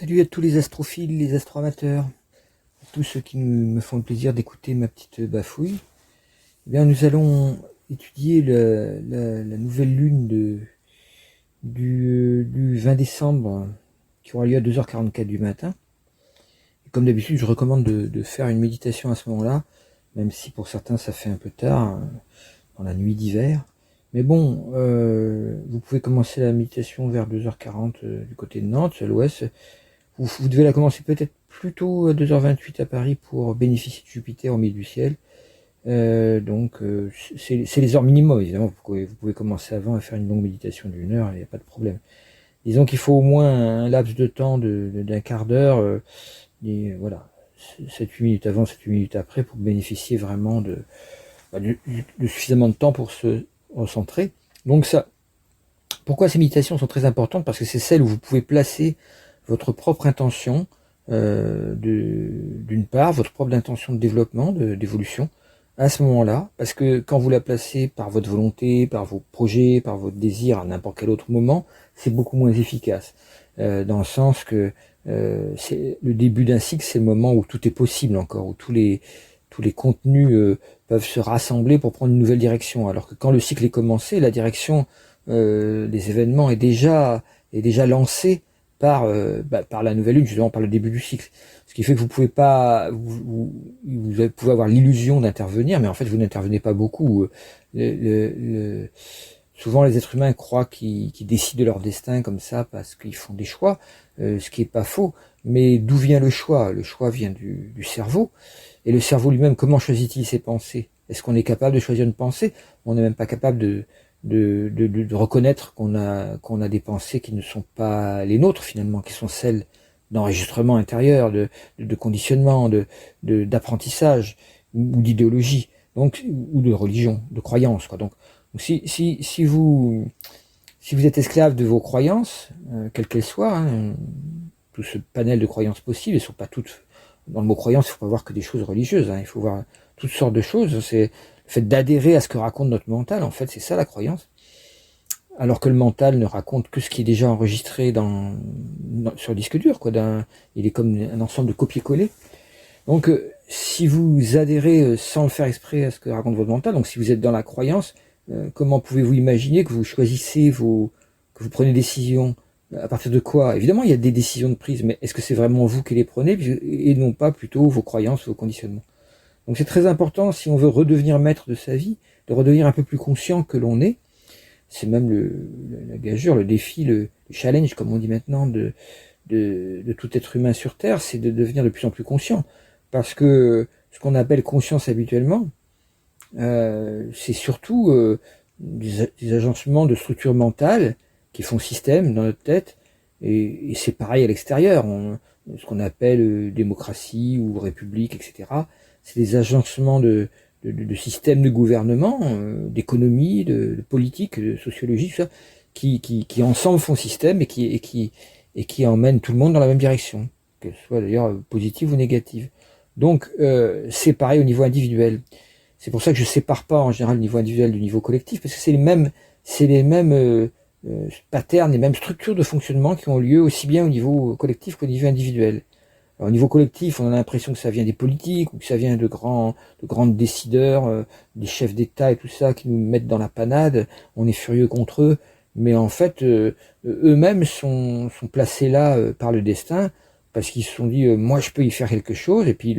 Salut à tous les astrophiles, les astroamateurs, tous ceux qui me font le plaisir d'écouter ma petite bafouille. Eh bien, nous allons étudier la nouvelle lune du 20 décembre qui aura lieu à 2h44 du matin. Et comme d'habitude, je recommande de faire une méditation à ce moment-là, même si pour certains ça fait un peu tard, dans la nuit d'hiver. Mais bon, vous pouvez commencer la méditation vers 2h40 du côté de Nantes, à l'ouest. Vous devez la commencer peut-être plutôt à 2h28 à Paris pour bénéficier de Jupiter au milieu du ciel. C'est les heures minimum, évidemment. Vous pouvez commencer avant et faire une longue méditation d'1 heure, il n'y a pas de problème. Disons qu'il faut au moins un laps de temps d'un quart d'heure, voilà, 7-8 minutes avant, 7-8 minutes après, pour bénéficier vraiment de suffisamment de temps pour se recentrer. Donc ça, pourquoi ces méditations sont très importantes? Parce que c'est celles où vous pouvez placer votre propre intention, d'une part, votre propre intention de développement, d'évolution, à ce moment-là, parce que quand vous la placez par votre volonté, par vos projets, par votre désir à n'importe quel autre moment, c'est beaucoup moins efficace. Dans le sens que c'est le début d'un cycle, c'est le moment où tout est possible encore, où tous les contenus peuvent se rassembler pour prendre une nouvelle direction. Alors que quand le cycle est commencé, la direction des événements est déjà lancée par la nouvelle lune, justement par le début du cycle. Ce qui fait que vous pouvez pas, vous pouvez avoir l'illusion d'intervenir, mais en fait vous n'intervenez pas beaucoup. Souvent les êtres humains croient qu'ils décident de leur destin comme ça parce qu'ils font des choix, ce qui est pas faux. Mais d'où vient le choix? Le choix vient du cerveau. Et le cerveau lui-même, comment choisit-il ses pensées? Est-ce qu'on est capable de choisir une pensée? On n'est même pas capable de reconnaître qu'on a des pensées qui ne sont pas les nôtres finalement, qui sont celles d'enregistrement intérieur, de conditionnement, d'apprentissage ou d'idéologie, donc ou de religion, de croyance, quoi. Donc si vous êtes esclave de vos croyances, quelles qu'elles soient, hein, tout ce panel de croyances possibles, elles ne sont pas toutes. Dans le mot croyance, il ne faut pas voir que des choses religieuses, hein, il faut voir toutes sortes de choses. C'est le fait d'adhérer à ce que raconte notre mental, en fait, c'est ça la croyance. Alors que le mental ne raconte que ce qui est déjà enregistré sur le disque dur, quoi. Il est comme un ensemble de copier-coller. Donc, si vous adhérez sans le faire exprès à ce que raconte votre mental, donc si vous êtes dans la croyance, comment pouvez-vous imaginer que vous choisissez que vous prenez des décisions à partir de quoi? Évidemment, il y a des décisions de prise, mais est-ce que c'est vraiment vous qui les prenez et non pas plutôt vos croyances, vos conditionnements? Donc c'est très important, si on veut redevenir maître de sa vie, de redevenir un peu plus conscient que l'on est. C'est même la gageure, le défi, le challenge, comme on dit maintenant, de tout être humain sur Terre, c'est de devenir de plus en plus conscient. Parce que ce qu'on appelle conscience habituellement, c'est surtout des agencements de structures mentales qui font système dans notre tête, et c'est pareil à l'extérieur. Ce qu'on appelle démocratie ou république, etc. C'est des agencements de systèmes de gouvernement, d'économie, de politique, de sociologie, tout ça, qui ensemble font système et qui emmènent tout le monde dans la même direction, que ce soit d'ailleurs positive ou négative. Donc c'est pareil au niveau individuel. C'est pour ça que je sépare pas en général le niveau individuel du niveau collectif, parce que c'est les mêmes patterns, les mêmes structures de fonctionnement qui ont lieu aussi bien au niveau collectif qu'au niveau individuel. Alors, au niveau collectif, on a l'impression que ça vient des politiques ou que ça vient de grands décideurs, des chefs d'État et tout ça qui nous mettent dans la panade. On est furieux contre eux, mais en fait, eux-mêmes sont placés là par le destin parce qu'ils se sont dit moi je peux y faire quelque chose, et puis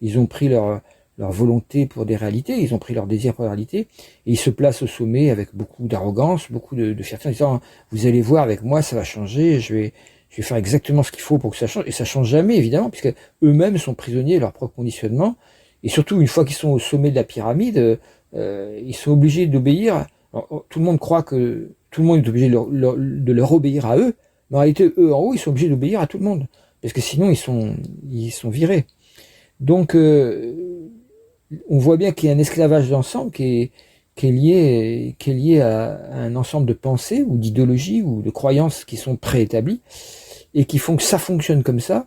ils ont pris leur volonté pour des réalités, ils ont pris leur désir pour des réalités, et ils se placent au sommet avec beaucoup d'arrogance, beaucoup de fierté, en disant vous allez voir, avec moi ça va changer, je vais faire exactement ce qu'il faut pour que ça change, et ça change jamais évidemment, puisque eux-mêmes sont prisonniers de leur propre conditionnement, et surtout une fois qu'ils sont au sommet de la pyramide, ils sont obligés d'obéir. Alors, tout le monde croit que tout le monde est obligé de leur obéir à eux, mais en réalité eux en haut ils sont obligés d'obéir à tout le monde, parce que sinon ils sont virés. Donc on voit bien qu'il y a un esclavage d'ensemble qui est lié à un ensemble de pensées ou d'idéologies ou de croyances qui sont préétablies et qui font que ça fonctionne comme ça,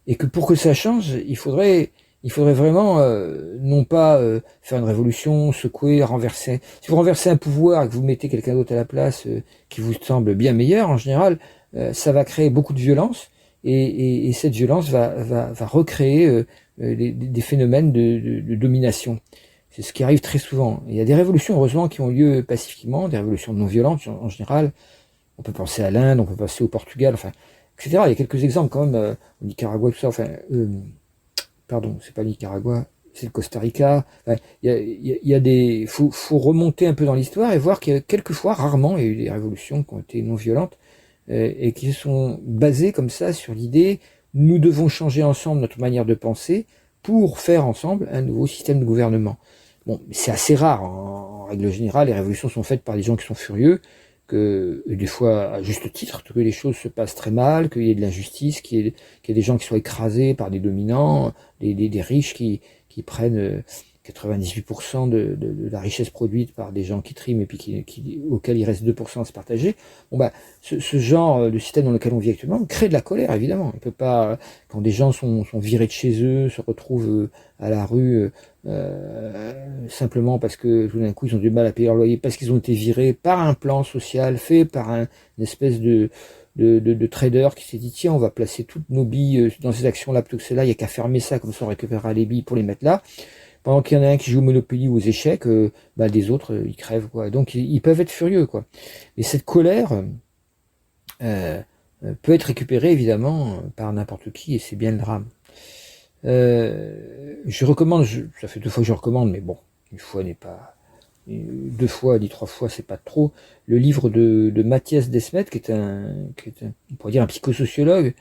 et que pour que ça change, il faudrait vraiment non pas faire une révolution, secouer, renverser. Si vous renversez un pouvoir et que vous mettez quelqu'un d'autre à la place qui vous semble bien meilleur, en général, ça va créer beaucoup de violence, et cette violence va recréer des phénomènes de domination. C'est ce qui arrive très souvent. Il y a des révolutions, heureusement, qui ont lieu pacifiquement, des révolutions non violentes en général. On peut penser à l'Inde, on peut penser au Portugal, enfin, etc. Il y a quelques exemples quand même, au Nicaragua, tout ça, enfin, pardon, c'est pas le Nicaragua, c'est le Costa Rica. Enfin, il y a des, faut remonter un peu dans l'histoire et voir qu'il y a quelquefois, rarement, il y a eu des révolutions qui ont été non violentes et qui sont basées comme ça sur l'idée, nous devons changer ensemble notre manière de penser pour faire ensemble un nouveau système de gouvernement. Bon, c'est assez rare. En règle générale, les révolutions sont faites par des gens qui sont furieux, que des fois à juste titre, que les choses se passent très mal, qu'il y ait de l'injustice, qu'il y ait des gens qui soient écrasés par des dominants, des riches qui prennent 98% de la richesse produite par des gens qui triment et puis auquel il reste 2% à se partager. Bon bah, ce genre de système dans lequel on vit actuellement crée de la colère, évidemment. On peut pas, quand des gens sont virés de chez eux, se retrouvent à la rue simplement parce que tout d'un coup ils ont du mal à payer leur loyer, parce qu'ils ont été virés par un plan social fait par une espèce de trader qui s'est dit tiens, on va placer toutes nos billes dans ces actions-là plutôt que celles-là, il n'y a qu'à fermer ça, comme ça on récupérera les billes pour les mettre là. Pendant qu'il y en a un qui joue au Monopoly ou aux échecs, bah les autres ils crèvent, quoi. Donc ils peuvent être furieux, quoi. Et cette colère peut être récupérée évidemment par n'importe qui, et c'est bien le drame. Je recommande, ça fait 2 fois que je recommande, mais bon, une fois n'est pas, 2 fois, dit 3 fois, c'est pas trop. Le livre de Mathias Desmet, qui est on pourrait dire un psychosociologue.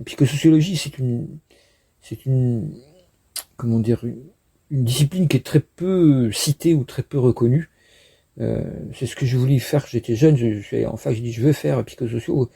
Psychosociologie, c'est une, comment dire, une discipline qui est très peu citée ou très peu reconnue. C'est ce que je voulais faire quand j'étais jeune. Enfin, j'ai dit, je veux faire psychosociaux.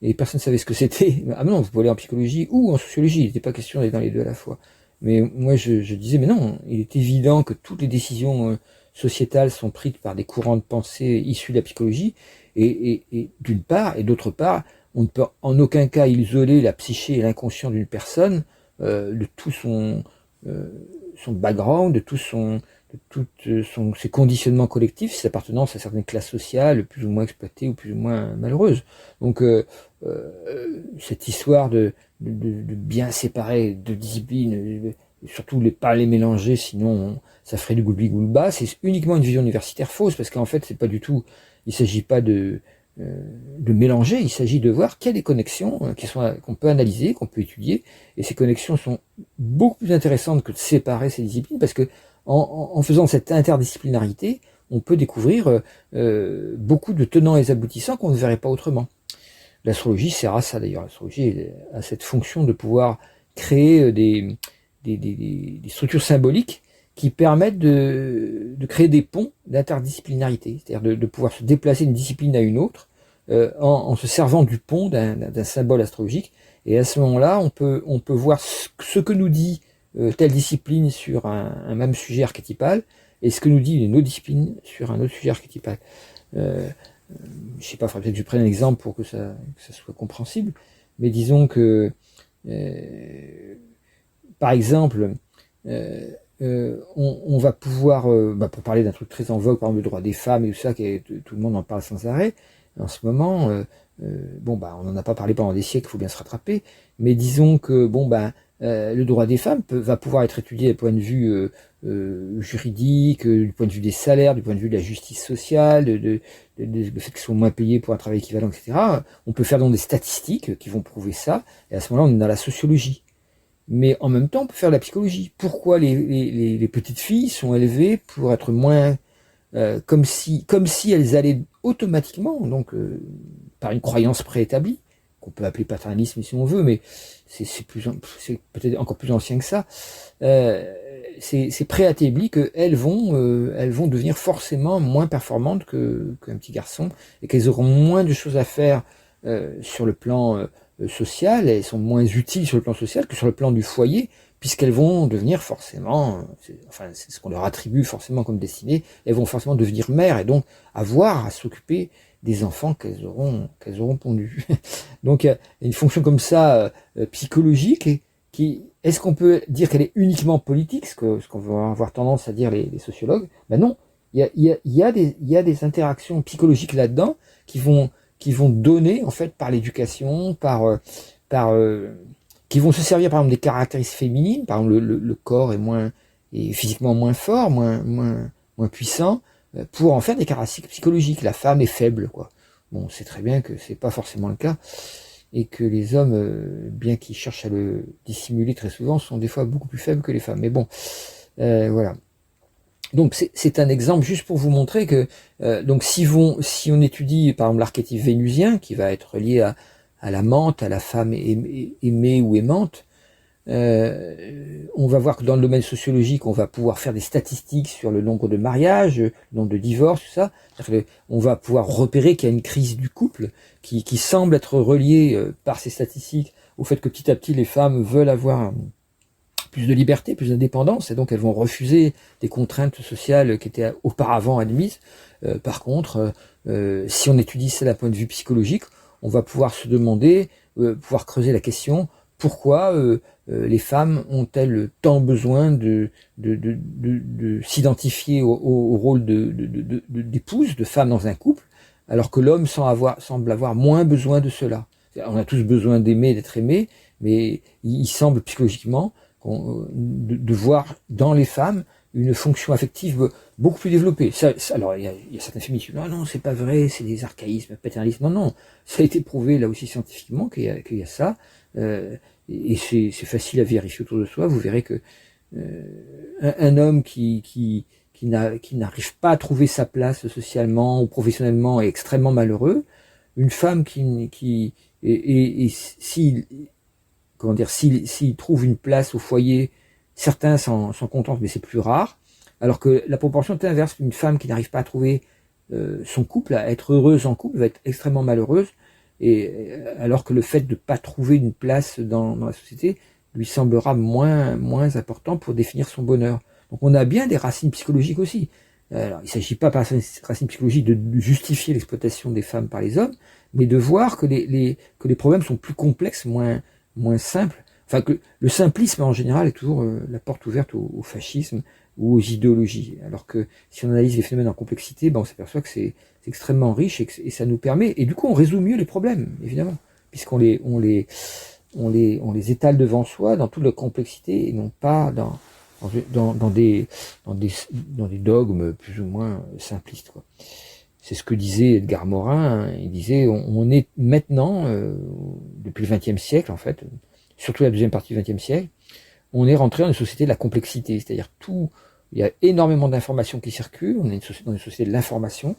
Et personne ne savait ce que c'était. Ah non, vous pouvez aller en psychologie ou en sociologie. Il n'était pas question d'aller dans les deux à la fois. Mais moi, je disais, mais non, il est évident que toutes les décisions sociétales sont prises par des courants de pensée issus de la psychologie. Et d'une part, et d'autre part, on ne peut en aucun cas isoler la psyché et l'inconscient d'une personne de tout son background, de ses conditionnements collectifs, ses appartenances à certaines classes sociales plus ou moins exploitées ou plus ou moins malheureuses. Donc cette histoire de bien séparer deux disciplines, surtout pas les mélanger, sinon ça ferait du goulbi-goulba, c'est uniquement une vision universitaire fausse, parce qu'en fait c'est pas du tout, il s'agit pas de mélanger, il s'agit de voir qu'il y a des connexions qu'on peut analyser, qu'on peut étudier, et ces connexions sont beaucoup plus intéressantes que de séparer ces disciplines, parce que en faisant cette interdisciplinarité, on peut découvrir beaucoup de tenants et aboutissants qu'on ne verrait pas autrement. L'astrologie sert à ça d'ailleurs, l'astrologie a cette fonction de pouvoir créer des structures symboliques qui permettent de créer des ponts d'interdisciplinarité, c'est-à-dire de pouvoir se déplacer d'une discipline à une autre en se servant du pont d'un symbole astrologique. Et à ce moment-là, on peut voir ce que nous dit telle discipline sur un même sujet archétypal et ce que nous dit une autre discipline sur un autre sujet archétypal. Je sais pas, il faudrait peut-être que je prenne un exemple pour que ça soit compréhensible, mais disons que par exemple on va pouvoir, pour parler d'un truc très en vogue, par exemple le droit des femmes et tout ça, tout le monde en parle sans arrêt en ce moment, on n'en a pas parlé pendant des siècles, il faut bien se rattraper, mais disons que le droit des femmes va pouvoir être étudié du point de vue juridique, du point de vue des salaires, du point de vue de la justice sociale, le fait qu'ils soient moins payés pour un travail équivalent, etc. On peut faire donc des statistiques qui vont prouver ça, et à ce moment-là on est dans la sociologie. Mais en même temps on peut faire de la psychologie. Pourquoi les petites filles sont élevées pour être moins comme si elles allaient automatiquement, donc par une croyance préétablie, qu'on peut appeler paternalisme si on veut, mais c'est peut-être encore plus ancien que ça. C'est préétabli qu'elles vont devenir forcément moins performantes qu'un petit garçon, et qu'elles auront moins de choses à faire sur le plan social, elles sont moins utiles sur le plan social que sur le plan du foyer, puisqu'elles vont devenir forcément, c'est ce qu'on leur attribue forcément comme destinée, elles vont forcément devenir mères et donc avoir à s'occuper des enfants qu'elles auront pondus. Donc il y a une fonction comme ça psychologique qui est-ce qu'on peut dire qu'elle est uniquement politique, ce qu'on va avoir tendance à dire les sociologues? Ben non, il y a des interactions psychologiques là-dedans qui vont donner en fait par l'éducation, par qui vont se servir par exemple des caractéristiques féminines, par exemple le corps est physiquement moins fort, moins puissant, pour en faire des caractéristiques psychologiques. La femme est faible, quoi. Bon, on sait très bien que c'est pas forcément le cas, et que les hommes, bien qu'ils cherchent à le dissimuler très souvent, sont des fois beaucoup plus faibles que les femmes. Mais bon, voilà. Donc c'est un exemple juste pour vous montrer que donc si on étudie par exemple l'archétype vénusien qui va être lié à l'amante, à la femme aimée ou aimante, on va voir que dans le domaine sociologique, on va pouvoir faire des statistiques sur le nombre de mariages, le nombre de divorces, tout ça. On va pouvoir repérer qu'il y a une crise du couple qui semble être reliée par ces statistiques au fait que petit à petit les femmes veulent avoir plus de liberté, plus d'indépendance, et donc elles vont refuser des contraintes sociales qui étaient auparavant admises. Par contre, si on étudie ça d'un point de vue psychologique, on va pouvoir se demander, pouvoir creuser la question, pourquoi les femmes ont-elles tant besoin de s'identifier au rôle d'épouse, de femme dans un couple, alors que l'homme semble avoir moins besoin de cela. On a tous besoin d'aimer, d'être aimé, mais il semble psychologiquement de voir dans les femmes une fonction affective beaucoup plus développée. Alors, il y a certaines familles qui disent non, c'est pas vrai, c'est des archaïsmes, paternalisme. Non, ça a été prouvé là aussi scientifiquement qu'il y a ça, et c'est facile à vérifier autour de soi. Vous verrez que un homme qui n'arrive pas à trouver sa place socialement ou professionnellement est extrêmement malheureux. Une femme s'il trouve une place au foyer, certains s'en contentent, mais c'est plus rare. Alors que la proportion est inverse. Une femme qui n'arrive pas à trouver son couple, à être heureuse en couple, va être extrêmement malheureuse. Et alors que le fait de ne pas trouver une place dans la société lui semblera moins important pour définir son bonheur. Donc on a bien des racines psychologiques aussi. Alors, il ne s'agit pas par ces racines psychologiques de justifier l'exploitation des femmes par les hommes, mais de voir que les problèmes sont plus complexes, moins simples. Enfin, que le simplisme en général est toujours la porte ouverte au fascisme ou aux idéologies. Alors que si on analyse les phénomènes en complexité, on s'aperçoit que c'est extrêmement riche et ça nous permet, et du coup on résout mieux les problèmes, évidemment, puisqu'on les étale devant soi dans toute leur complexité et non pas dans des dogmes plus ou moins simplistes, quoi. C'est ce que disait Edgar Morin, hein. Il disait on est maintenant, depuis le XXe siècle en fait, surtout la deuxième partie du XXe siècle, on est rentré dans une société de la complexité, c'est-à-dire il y a énormément d'informations qui circulent, on est dans une société de l'information,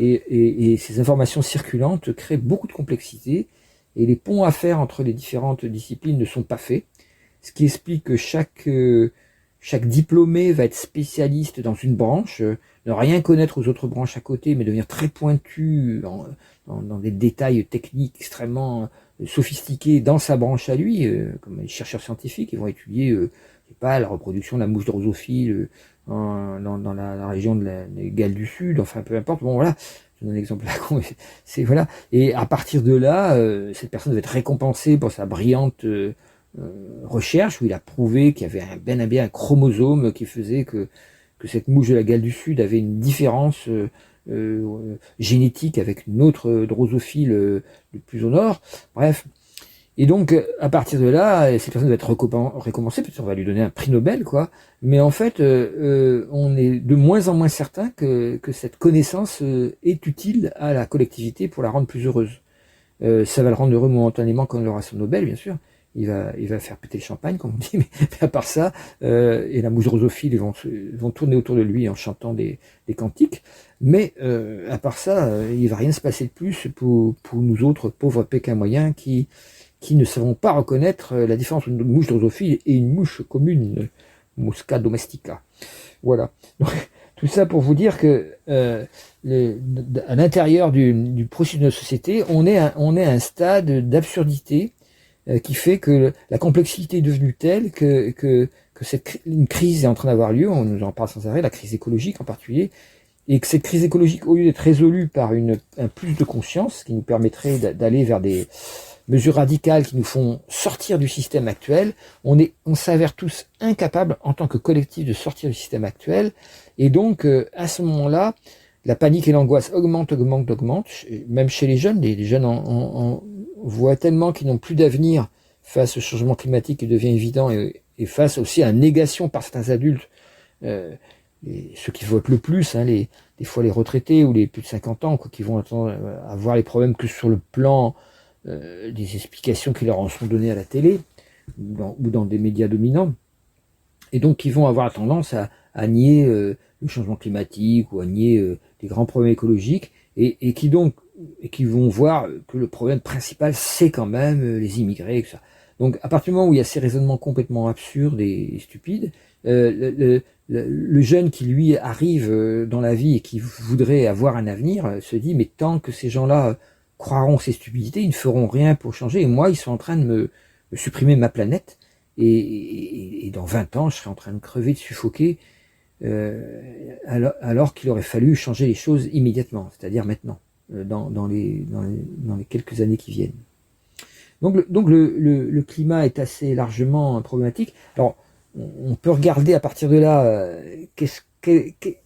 et ces informations circulantes créent beaucoup de complexité, et les ponts à faire entre les différentes disciplines ne sont pas faits, ce qui explique que chaque diplômé va être spécialiste dans une branche, ne rien connaître aux autres branches à côté, mais devenir très pointu dans des détails techniques extrêmement sophistiqués dans sa branche à lui, comme les chercheurs scientifiques, ils vont étudier la reproduction de la mouche drosophile dans la région des Galles du Sud, enfin peu importe, bon voilà, je donne un exemple là, c'est voilà, et à partir de là, cette personne va être récompensée pour sa brillante recherche, où il a prouvé qu'il y avait un chromosome qui faisait que cette mouche de la Galle du Sud avait une différence génétique avec une autre drosophile plus au nord, bref. Et donc, à partir de là, cette personne va être récompensée, peut-être on va lui donner un prix Nobel, quoi. Mais en fait, on est de moins en moins certain que cette connaissance est utile à la collectivité pour la rendre plus heureuse. Ça va le rendre heureux momentanément quand il aura son Nobel, bien sûr. Il va faire péter le champagne, comme on dit, mais à part ça, et la mouche drosophile, ils vont tourner autour de lui en chantant des cantiques. Mais à part ça, il va rien se passer de plus pour nous autres pauvres Pékins moyens qui ne savons pas reconnaître la différence entre une mouche drosophile et une mouche commune, Musca domestica. Voilà. Donc, tout ça pour vous dire que à l'intérieur du processus de notre société, on est à un stade d'absurdité qui fait que la complexité est devenue telle que une crise est en train d'avoir lieu, on nous en parle sans arrêt, la crise écologique en particulier, et que cette crise écologique, au lieu d'être résolue par un plus de conscience, qui nous permettrait d'aller vers des mesures radicales qui nous font sortir du système actuel, on s'avère tous incapables en tant que collectif de sortir du système actuel, et donc à ce moment-là, la panique et l'angoisse augmentent, même chez les jeunes, les jeunes voit tellement qu'ils n'ont plus d'avenir face au changement climatique qui devient évident et face aussi à la négation par certains adultes, ceux qui votent le plus, hein, des fois les retraités ou les plus de 50 ans, quoi, qui vont avoir les problèmes que sur le plan des explications qui leur en sont données à la télé ou dans des médias dominants, et donc qui vont avoir tendance à nier le changement climatique ou à nier les grands problèmes écologiques, et qui vont voir que le problème principal c'est quand même les immigrés, et tout ça. Donc à partir du moment où il y a ces raisonnements complètement absurdes et stupides, le jeune qui lui arrive dans la vie et qui voudrait avoir un avenir se dit mais tant que ces gens-là croiront ces stupidités, ils ne feront rien pour changer, et moi ils sont en train de me supprimer ma planète, et dans 20 ans je serai en train de crever, de suffoquer, alors qu'il aurait fallu changer les choses immédiatement, c'est-à-dire maintenant, dans les quelques années qui viennent. Donc le climat est assez largement problématique. Alors on peut regarder à partir de là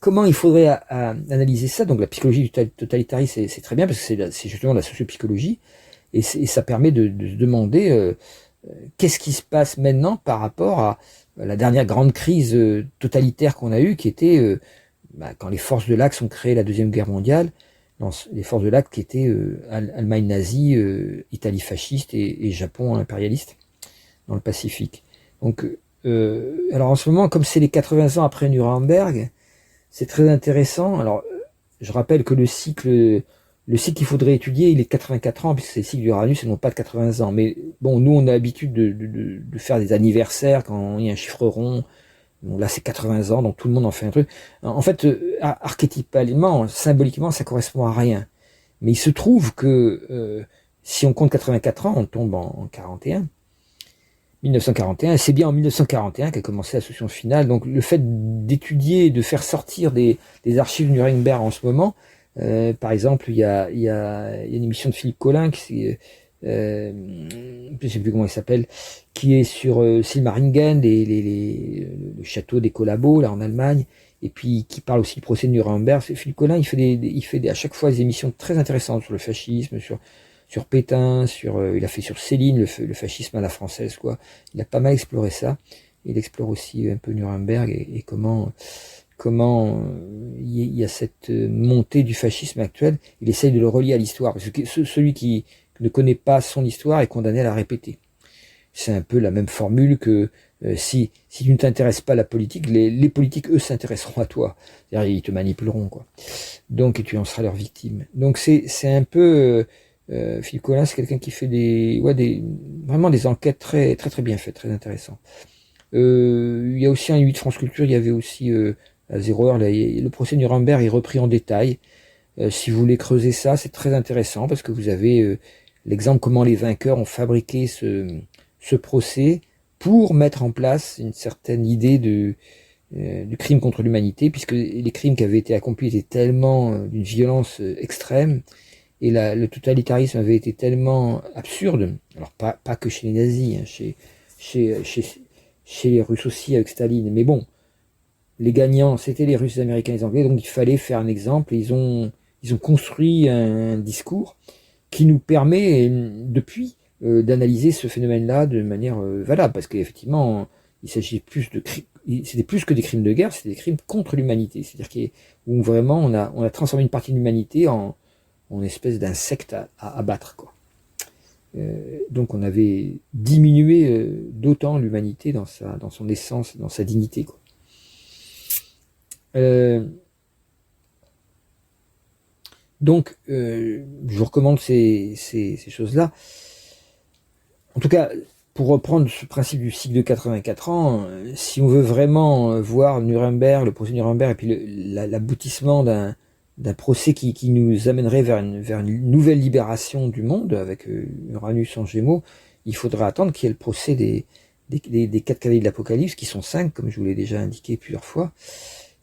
comment il faudrait analyser ça. Donc la psychologie du totalitarisme, c'est très bien parce que c'est justement la sociopsychologie, et ça permet de se demander qu'est-ce qui se passe maintenant par rapport à la dernière grande crise totalitaire qu'on a eue, qui était quand les forces de l'Axe ont créé la Deuxième Guerre mondiale, les forces de l'Axe qui étaient Allemagne nazie, Italie fasciste et Japon impérialiste dans le Pacifique. Donc alors en ce moment, comme c'est les 80 ans après Nuremberg, c'est très intéressant. Alors je rappelle que le cycle qu'il faudrait étudier, il est de 84 ans, puisque c'est le cycle d'Uranus et non pas de 80 ans. Mais bon, nous on a l'habitude de faire des anniversaires quand il y a un chiffre rond. Bon, là c'est 80 ans, donc tout le monde en fait un truc. En fait, archétypalement, symboliquement, ça correspond à rien. Mais il se trouve que si on compte 84 ans, on tombe en 41. 1941, c'est bien en 1941 qu'a commencé la solution finale. Donc le fait d'étudier, de faire sortir des archives de Nuremberg en ce moment, par exemple, il y a une émission de Philippe Collin qui je sais plus comment il s'appelle, qui est sur Silmaringen, le château des collabos là en Allemagne, et puis qui parle aussi du procès de Nuremberg. Philippe Collin, il fait à chaque fois des émissions très intéressantes sur le fascisme, sur Pétain, il a fait sur Céline, le fascisme à la française, quoi. Il a pas mal exploré ça. Il explore aussi un peu Nuremberg et comment il y a cette montée du fascisme actuel. Il essaye de le relier à l'histoire, parce que celui qui ne connaît pas son histoire est condamné à la répéter. C'est un peu la même formule que si tu ne t'intéresses pas à la politique, les politiques, eux, s'intéresseront à toi. C'est-à-dire, ils te manipuleront, quoi. Donc, tu en seras leur victime. Donc, c'est un peu... Philippe Collin, c'est quelqu'un qui fait vraiment des enquêtes très, très, très bien faites, très intéressantes. Il y a aussi un 8 de France Culture, il y avait aussi à 0 heure, le procès de Nuremberg est repris en détail. Si vous voulez creuser ça, c'est très intéressant parce que vous avez l'exemple comment les vainqueurs ont fabriqué ce procès pour mettre en place une certaine idée du crime contre l'humanité, puisque les crimes qui avaient été accomplis étaient tellement d'une violence extrême, et le totalitarisme avait été tellement absurde, alors pas que chez les nazis, hein, chez les Russes aussi avec Staline, mais bon, les gagnants c'était les Russes, les Américains, les Anglais, donc il fallait faire un exemple, et ils ont construit un discours qui nous permet depuis d'analyser ce phénomène-là de manière valable, parce qu'effectivement, il s'agit c'était plus que des crimes de guerre, c'était des crimes contre l'humanité, c'est-à-dire où vraiment on a transformé une partie de l'humanité en espèce d'insecte à abattre, quoi. Donc on avait diminué d'autant l'humanité dans son essence, dans sa dignité, quoi. Donc je vous recommande ces choses-là. En tout cas, pour reprendre ce principe du cycle de 84 ans, si on veut vraiment voir Nuremberg, le procès de Nuremberg, et puis l'aboutissement d'un procès qui nous amènerait vers une nouvelle libération du monde, avec Uranus en Gémeaux, il faudra attendre qu'il y ait le procès des 4 cavaliers de l'Apocalypse, qui sont 5, comme je vous l'ai déjà indiqué plusieurs fois.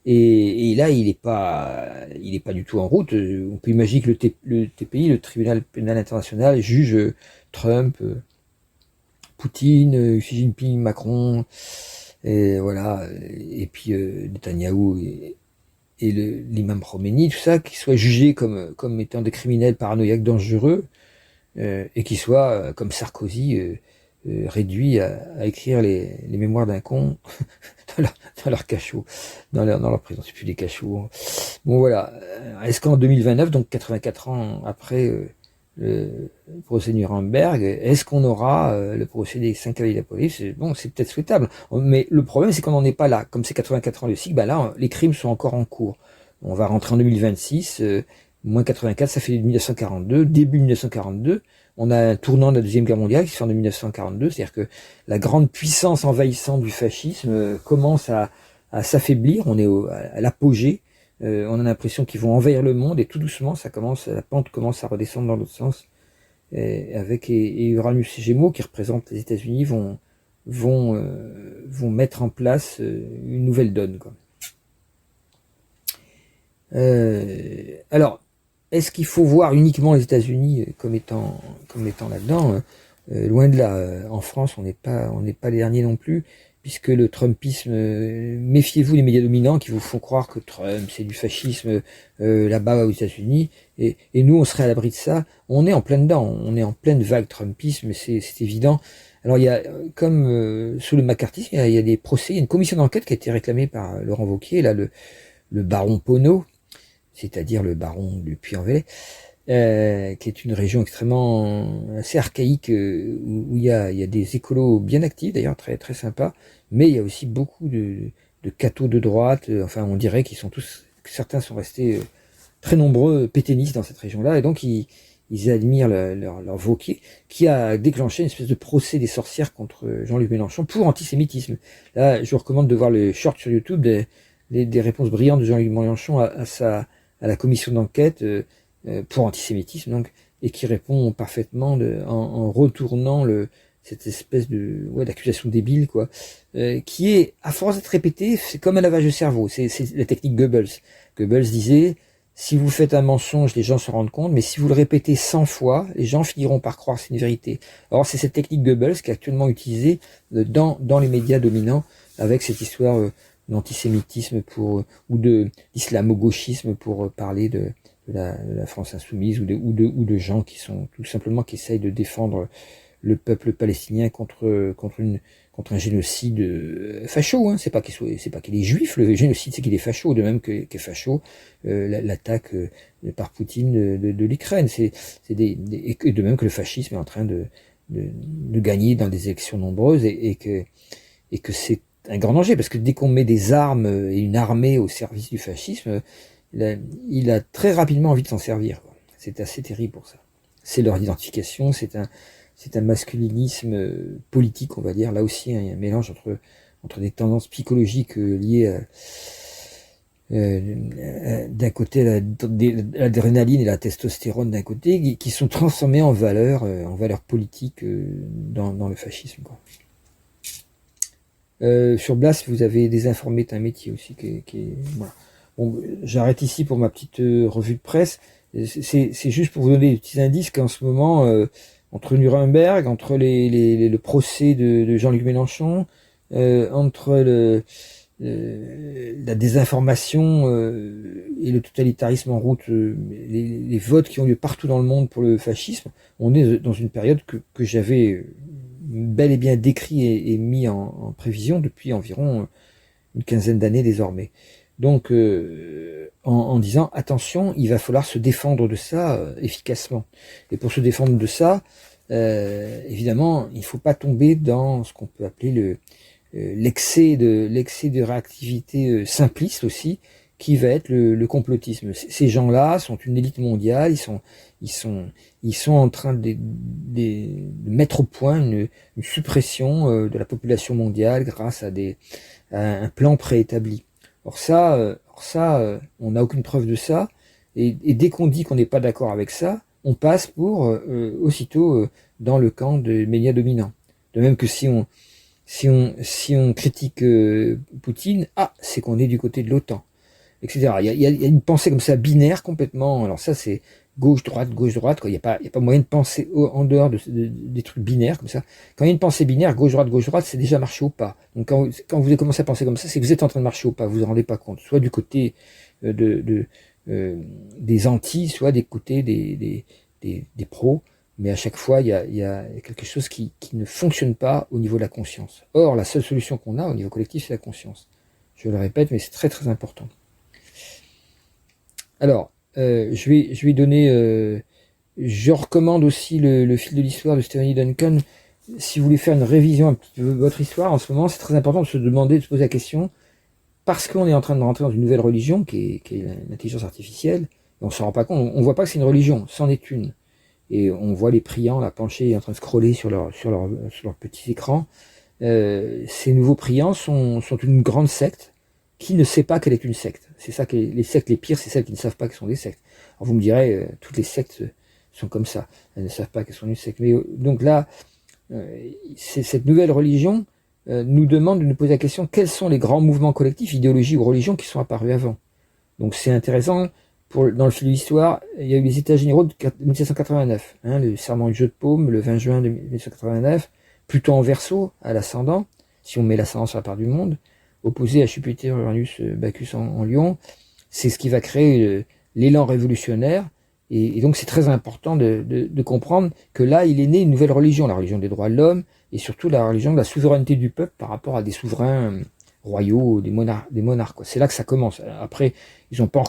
Et là, il est pas du tout en route. On peut imaginer que le TPI, le Tribunal pénal international, juge Trump, Poutine, Xi Jinping, Macron, et voilà, et puis Netanyahou et l'imam Khomeini, tout ça, qui soient jugés comme étant des criminels paranoïaques dangereux, et qui soit, comme Sarkozy, réduit à écrire les mémoires d'un con dans leur cachot, dans leur prison. C'est plus des cachots. Hein. Bon voilà. Est-ce qu'en 2029, donc 84 ans après le procès Nuremberg, est-ce qu'on aura le procès des 5 cavaliers d'Apocalypse? Bon, c'est peut-être souhaitable. Mais le problème, c'est qu'on n'en est pas là. Comme c'est 84 ans le cycle, bah là, les crimes sont encore en cours. On va rentrer en 2026, moins 84, ça fait 1942, début 1942. On a un tournant de la Deuxième Guerre mondiale qui se fait en 1942, c'est-à-dire que la grande puissance envahissante du fascisme commence à s'affaiblir, on est à l'apogée, on a l'impression qu'ils vont envahir le monde, et tout doucement, la pente commence à redescendre dans l'autre sens, et Uranus et Gémeaux, qui représentent les États-Unis, vont mettre en place une nouvelle donne, quoi. Alors, est-ce qu'il faut voir uniquement les États-Unis comme étant là-dedans? Loin de là. En France, on n'est pas les derniers non plus, puisque le Trumpisme, méfiez-vous des médias dominants qui vous font croire que Trump c'est du fascisme là-bas aux États-Unis, et nous on serait à l'abri de ça. On est en plein dedans, on est en pleine vague Trumpisme, c'est évident. Alors il y a, comme sous le macartisme, il y a des procès, il y a une commission d'enquête qui a été réclamée par Laurent Wauquiez, là le baron Pono, c'est-à-dire le baron du Puy-en-Velay, qui est une région extrêmement assez archaïque, où il y a des écolos bien actifs, d'ailleurs très très sympas, mais il y a aussi beaucoup de cathos de droite, enfin on dirait qu'ils sont tous, certains sont restés très nombreux pétainistes dans cette région-là, et donc ils admirent leur Wauquiez, qui a déclenché une espèce de procès des sorcières contre Jean-Luc Mélenchon pour antisémitisme. Là, je vous recommande de voir le short sur YouTube des réponses brillantes de Jean-Luc Mélenchon à la commission d'enquête pour antisémitisme, donc, et qui répond parfaitement en retournant cette espèce d'accusation débile, quoi, qui est, à force d'être répétée, c'est comme un lavage de cerveau, c'est la technique Goebbels. Goebbels disait, si vous faites un mensonge, les gens se rendent compte, mais si vous le répétez 100 fois, les gens finiront par croire que c'est une vérité. Alors c'est cette technique Goebbels qui est actuellement utilisée dans les médias dominants, avec cette histoire d'antisémitisme ou de l'islamo-gauchisme pour parler de la France insoumise, ou de gens qui sont tout simplement qui essayent de défendre le peuple palestinien contre un génocide facho, hein. C'est pas qu'il est juif, le génocide, c'est qu'il est facho, de même qu'est facho l'attaque par Poutine de l'Ukraine. Et de même que le fascisme est en train de gagner dans des élections nombreuses, et que c'est un grand danger, parce que dès qu'on met des armes et une armée au service du fascisme, il a très rapidement envie de s'en servir, quoi. C'est assez terrible pour ça. C'est leur identification, c'est un masculinisme politique, on va dire. Là aussi, hein, il y a un mélange entre des tendances psychologiques liées d'un côté l'adrénaline et la testostérone d'un côté, qui sont transformées en valeurs politiques dans le fascisme, quoi. Sur Blas, vous avez désinformé un métier aussi qui est voilà. Bon, j'arrête ici pour ma petite revue de presse. C'est juste pour vous donner des petits indices qu'en ce moment, entre Nuremberg, entre le procès de Jean-Luc Mélenchon, entre la désinformation et le totalitarisme en route, les votes qui ont lieu partout dans le monde pour le fascisme, on est dans une période que j'avais bel et bien décrit et mis en prévision depuis environ une quinzaine d'années désormais. Donc, en disant, attention, il va falloir se défendre de ça efficacement. Et pour se défendre de ça, évidemment, il ne faut pas tomber dans ce qu'on peut appeler l'excès de réactivité simpliste aussi, qui va être le complotisme. Ces gens-là sont une élite mondiale, ils sont en train de mettre au point une suppression de la population mondiale grâce à un plan préétabli. Or ça, on n'a aucune preuve de ça, et dès qu'on dit qu'on n'est pas d'accord avec ça, on passe pour aussitôt dans le camp des médias dominants. De même que si on critique Poutine, c'est qu'on est du côté de l'OTAN, etc. Il y a une pensée comme ça binaire complètement. Alors ça, c'est gauche-droite, quoi. Il n'y a pas moyen de penser en dehors des trucs binaires comme ça. Quand il y a une pensée binaire, gauche-droite, c'est déjà marcher au pas. Donc quand vous avez commencé à penser comme ça, c'est que vous êtes en train de marcher au pas, vous vous en rendez pas compte. Soit du côté des antis, soit des côtés des pros. mais à chaque fois, il y a quelque chose qui ne fonctionne pas au niveau de la conscience. Or, la seule solution qu'on a au niveau collectif, c'est la conscience. Je le répète, mais c'est très très important. Alors, je vais donner... je recommande aussi le fil de l'histoire de Stephanie Duncan. Si vous voulez faire une révision un petit peu de votre histoire en ce moment, c'est très important de se demander, de se poser la question, parce qu'on est en train de rentrer dans une nouvelle religion qui est l'intelligence artificielle, et on ne s'en rend pas compte, on voit pas que c'est une religion, c'en est une. Et on voit les priants là penchés en train de scroller sur leur petits écrans. Ces nouveaux priants sont une grande secte qui ne sait pas qu'elle est une secte. C'est ça que les sectes les pires, c'est celles qui ne savent pas qu'elles sont des sectes. Alors vous me direz, toutes les sectes sont comme ça, elles ne savent pas qu'elles sont une secte. Mais donc là, cette nouvelle religion nous demande de nous poser la question, quels sont les grands mouvements collectifs, idéologies ou religions qui sont apparus avant. Donc c'est intéressant. Dans le fil de l'histoire, il y a eu les États généraux de 1789, le serment du jeu de paume, le 20 juin de 1789, Pluton en Verseau, à l'ascendant, si on met l'ascendant sur la part du monde, opposé à Jupiter, Uranus, Bacchus en Lion, c'est ce qui va créer l'élan révolutionnaire, et donc c'est très important de comprendre que là, il est né une nouvelle religion, la religion des droits de l'homme, et surtout la religion de la souveraineté du peuple par rapport à des souverains royaux, des monarques. C'est là que ça commence. Après, ils n'ont pas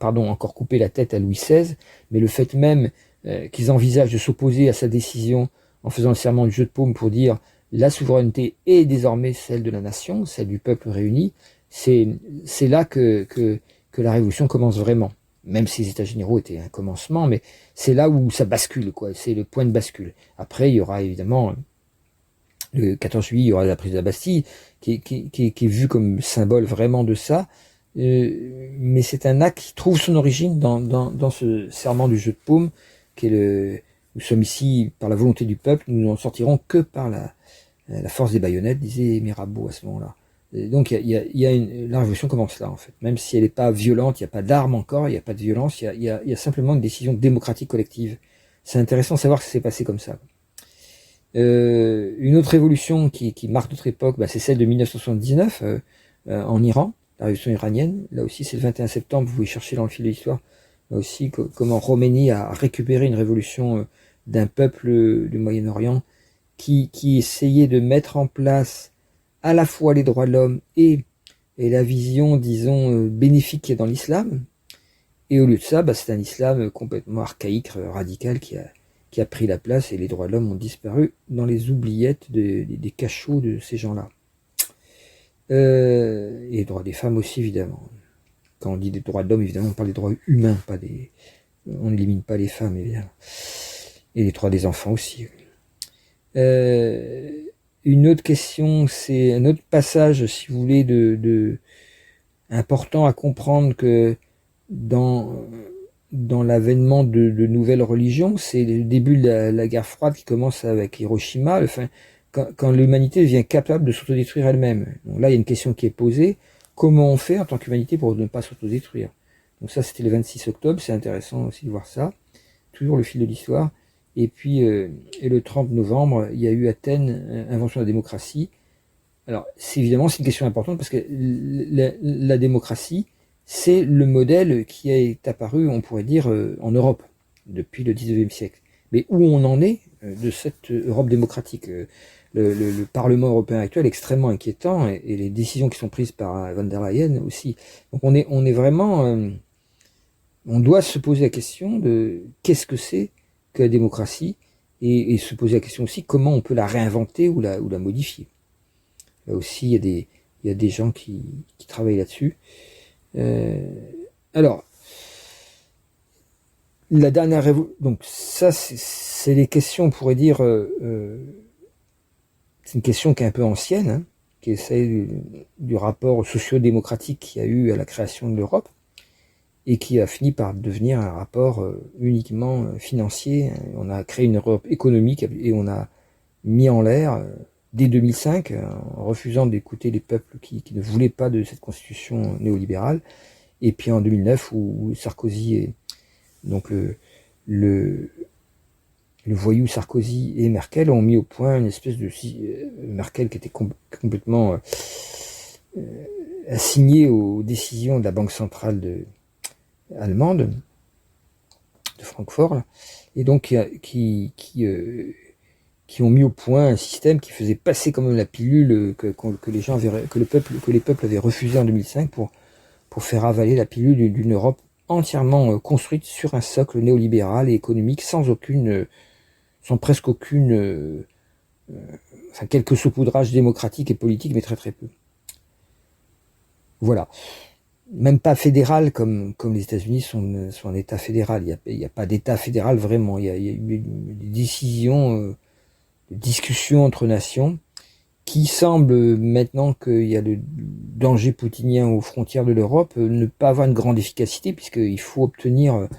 encore coupé la tête à Louis XVI, mais le fait même qu'ils envisagent de s'opposer à sa décision en faisant le serment du jeu de paume pour dire la souveraineté est désormais celle de la nation, celle du peuple réuni, c'est là que la révolution commence vraiment. Même si les États généraux étaient un commencement, mais c'est là où ça bascule, quoi. C'est le point de bascule. Après, il y aura évidemment le 14 juillet, il y aura la prise de la Bastille, qui est vue comme symbole vraiment de ça. Mais c'est un acte qui trouve son origine dans ce serment du jeu de paume, qui est nous sommes ici par la volonté du peuple, nous n'en sortirons que par la force des baïonnettes, disait Mirabeau à ce moment-là. Donc la révolution commence là, en fait. Même si elle n'est pas violente, il n'y a pas d'armes encore, il n'y a pas de violence, il y a simplement une décision démocratique collective. C'est intéressant de savoir que ça s'est passé comme ça. Une autre révolution qui marque notre époque, c'est celle de 1979 en Iran, la révolution iranienne. Là aussi, c'est le 21 septembre, vous pouvez chercher dans le fil de l'histoire, là aussi, comment Khomeini a récupéré une révolution d'un peuple du Moyen-Orient qui essayait de mettre en place à la fois les droits de l'homme et la vision, disons, bénéfique qu'il y a dans l'islam. Et au lieu de ça, c'est un islam complètement archaïque, radical, qui a pris la place, et les droits de l'homme ont disparu dans les oubliettes des cachots de ces gens-là. Et les droits des femmes aussi, évidemment. Quand on dit des droits de l'homme, évidemment, on parle des droits humains, on n'élimine pas les femmes, évidemment. Et les droits des enfants aussi. Une autre question, c'est un autre passage, si vous voulez, important à comprendre, que dans l'avènement de nouvelles religions, c'est le début de la guerre froide qui commence avec Hiroshima, quand l'humanité devient capable de s'autodétruire elle-même. Donc là, il y a une question qui est posée, comment on fait en tant qu'humanité pour ne pas s'autodétruire? Donc ça, c'était le 26 octobre, c'est intéressant aussi de voir ça, toujours le fil de l'histoire. Et puis, et le 30 novembre, il y a eu Athènes, invention de la démocratie. Alors, évidemment, c'est une question importante, parce que la démocratie, c'est le modèle qui est apparu, on pourrait dire, en Europe, depuis le 19e siècle. Mais où on en est de cette Europe démocratique? Le Parlement européen actuel est extrêmement inquiétant, et les décisions qui sont prises par von der Leyen aussi. Donc on est vraiment... on doit se poser la question de qu'est-ce que c'est que la démocratie, et se poser la question aussi comment on peut la réinventer ou la modifier. Là aussi, il y a des gens qui travaillent là-dessus. Alors, la dernière révolution, donc ça, c'est les questions, on pourrait dire, c'est une question qui est un peu ancienne, qui est celle du rapport socio-démocratique qu'il y a eu à la création de l'Europe, et qui a fini par devenir un rapport uniquement financier. On a créé une Europe économique, et on a mis en l'air, dès 2005, en refusant d'écouter les peuples qui ne voulaient pas de cette constitution néolibérale, et puis en 2009, où Sarkozy et donc le voyou Sarkozy et Merkel ont mis au point une espèce de... Merkel qui était complètement assignée aux décisions de la Banque centrale allemande, de Francfort, là, et donc qui ont mis au point un système qui faisait passer quand même la pilule que les gens avaient, que les peuples avaient refusé en 2005 pour faire avaler la pilule d'une Europe entièrement construite sur un socle néolibéral et économique sans presque aucune, enfin quelques saupoudrages démocratiques et politiques, mais très très peu. Voilà. Même pas fédéral comme les États-Unis sont un État fédéral. Il n'y a pas d'État fédéral vraiment. Il y a eu des décisions, de discussions entre nations qui semblent, maintenant qu'il y a le danger poutinien aux frontières de l'Europe, ne pas avoir une grande efficacité, puisqu'il faut obtenir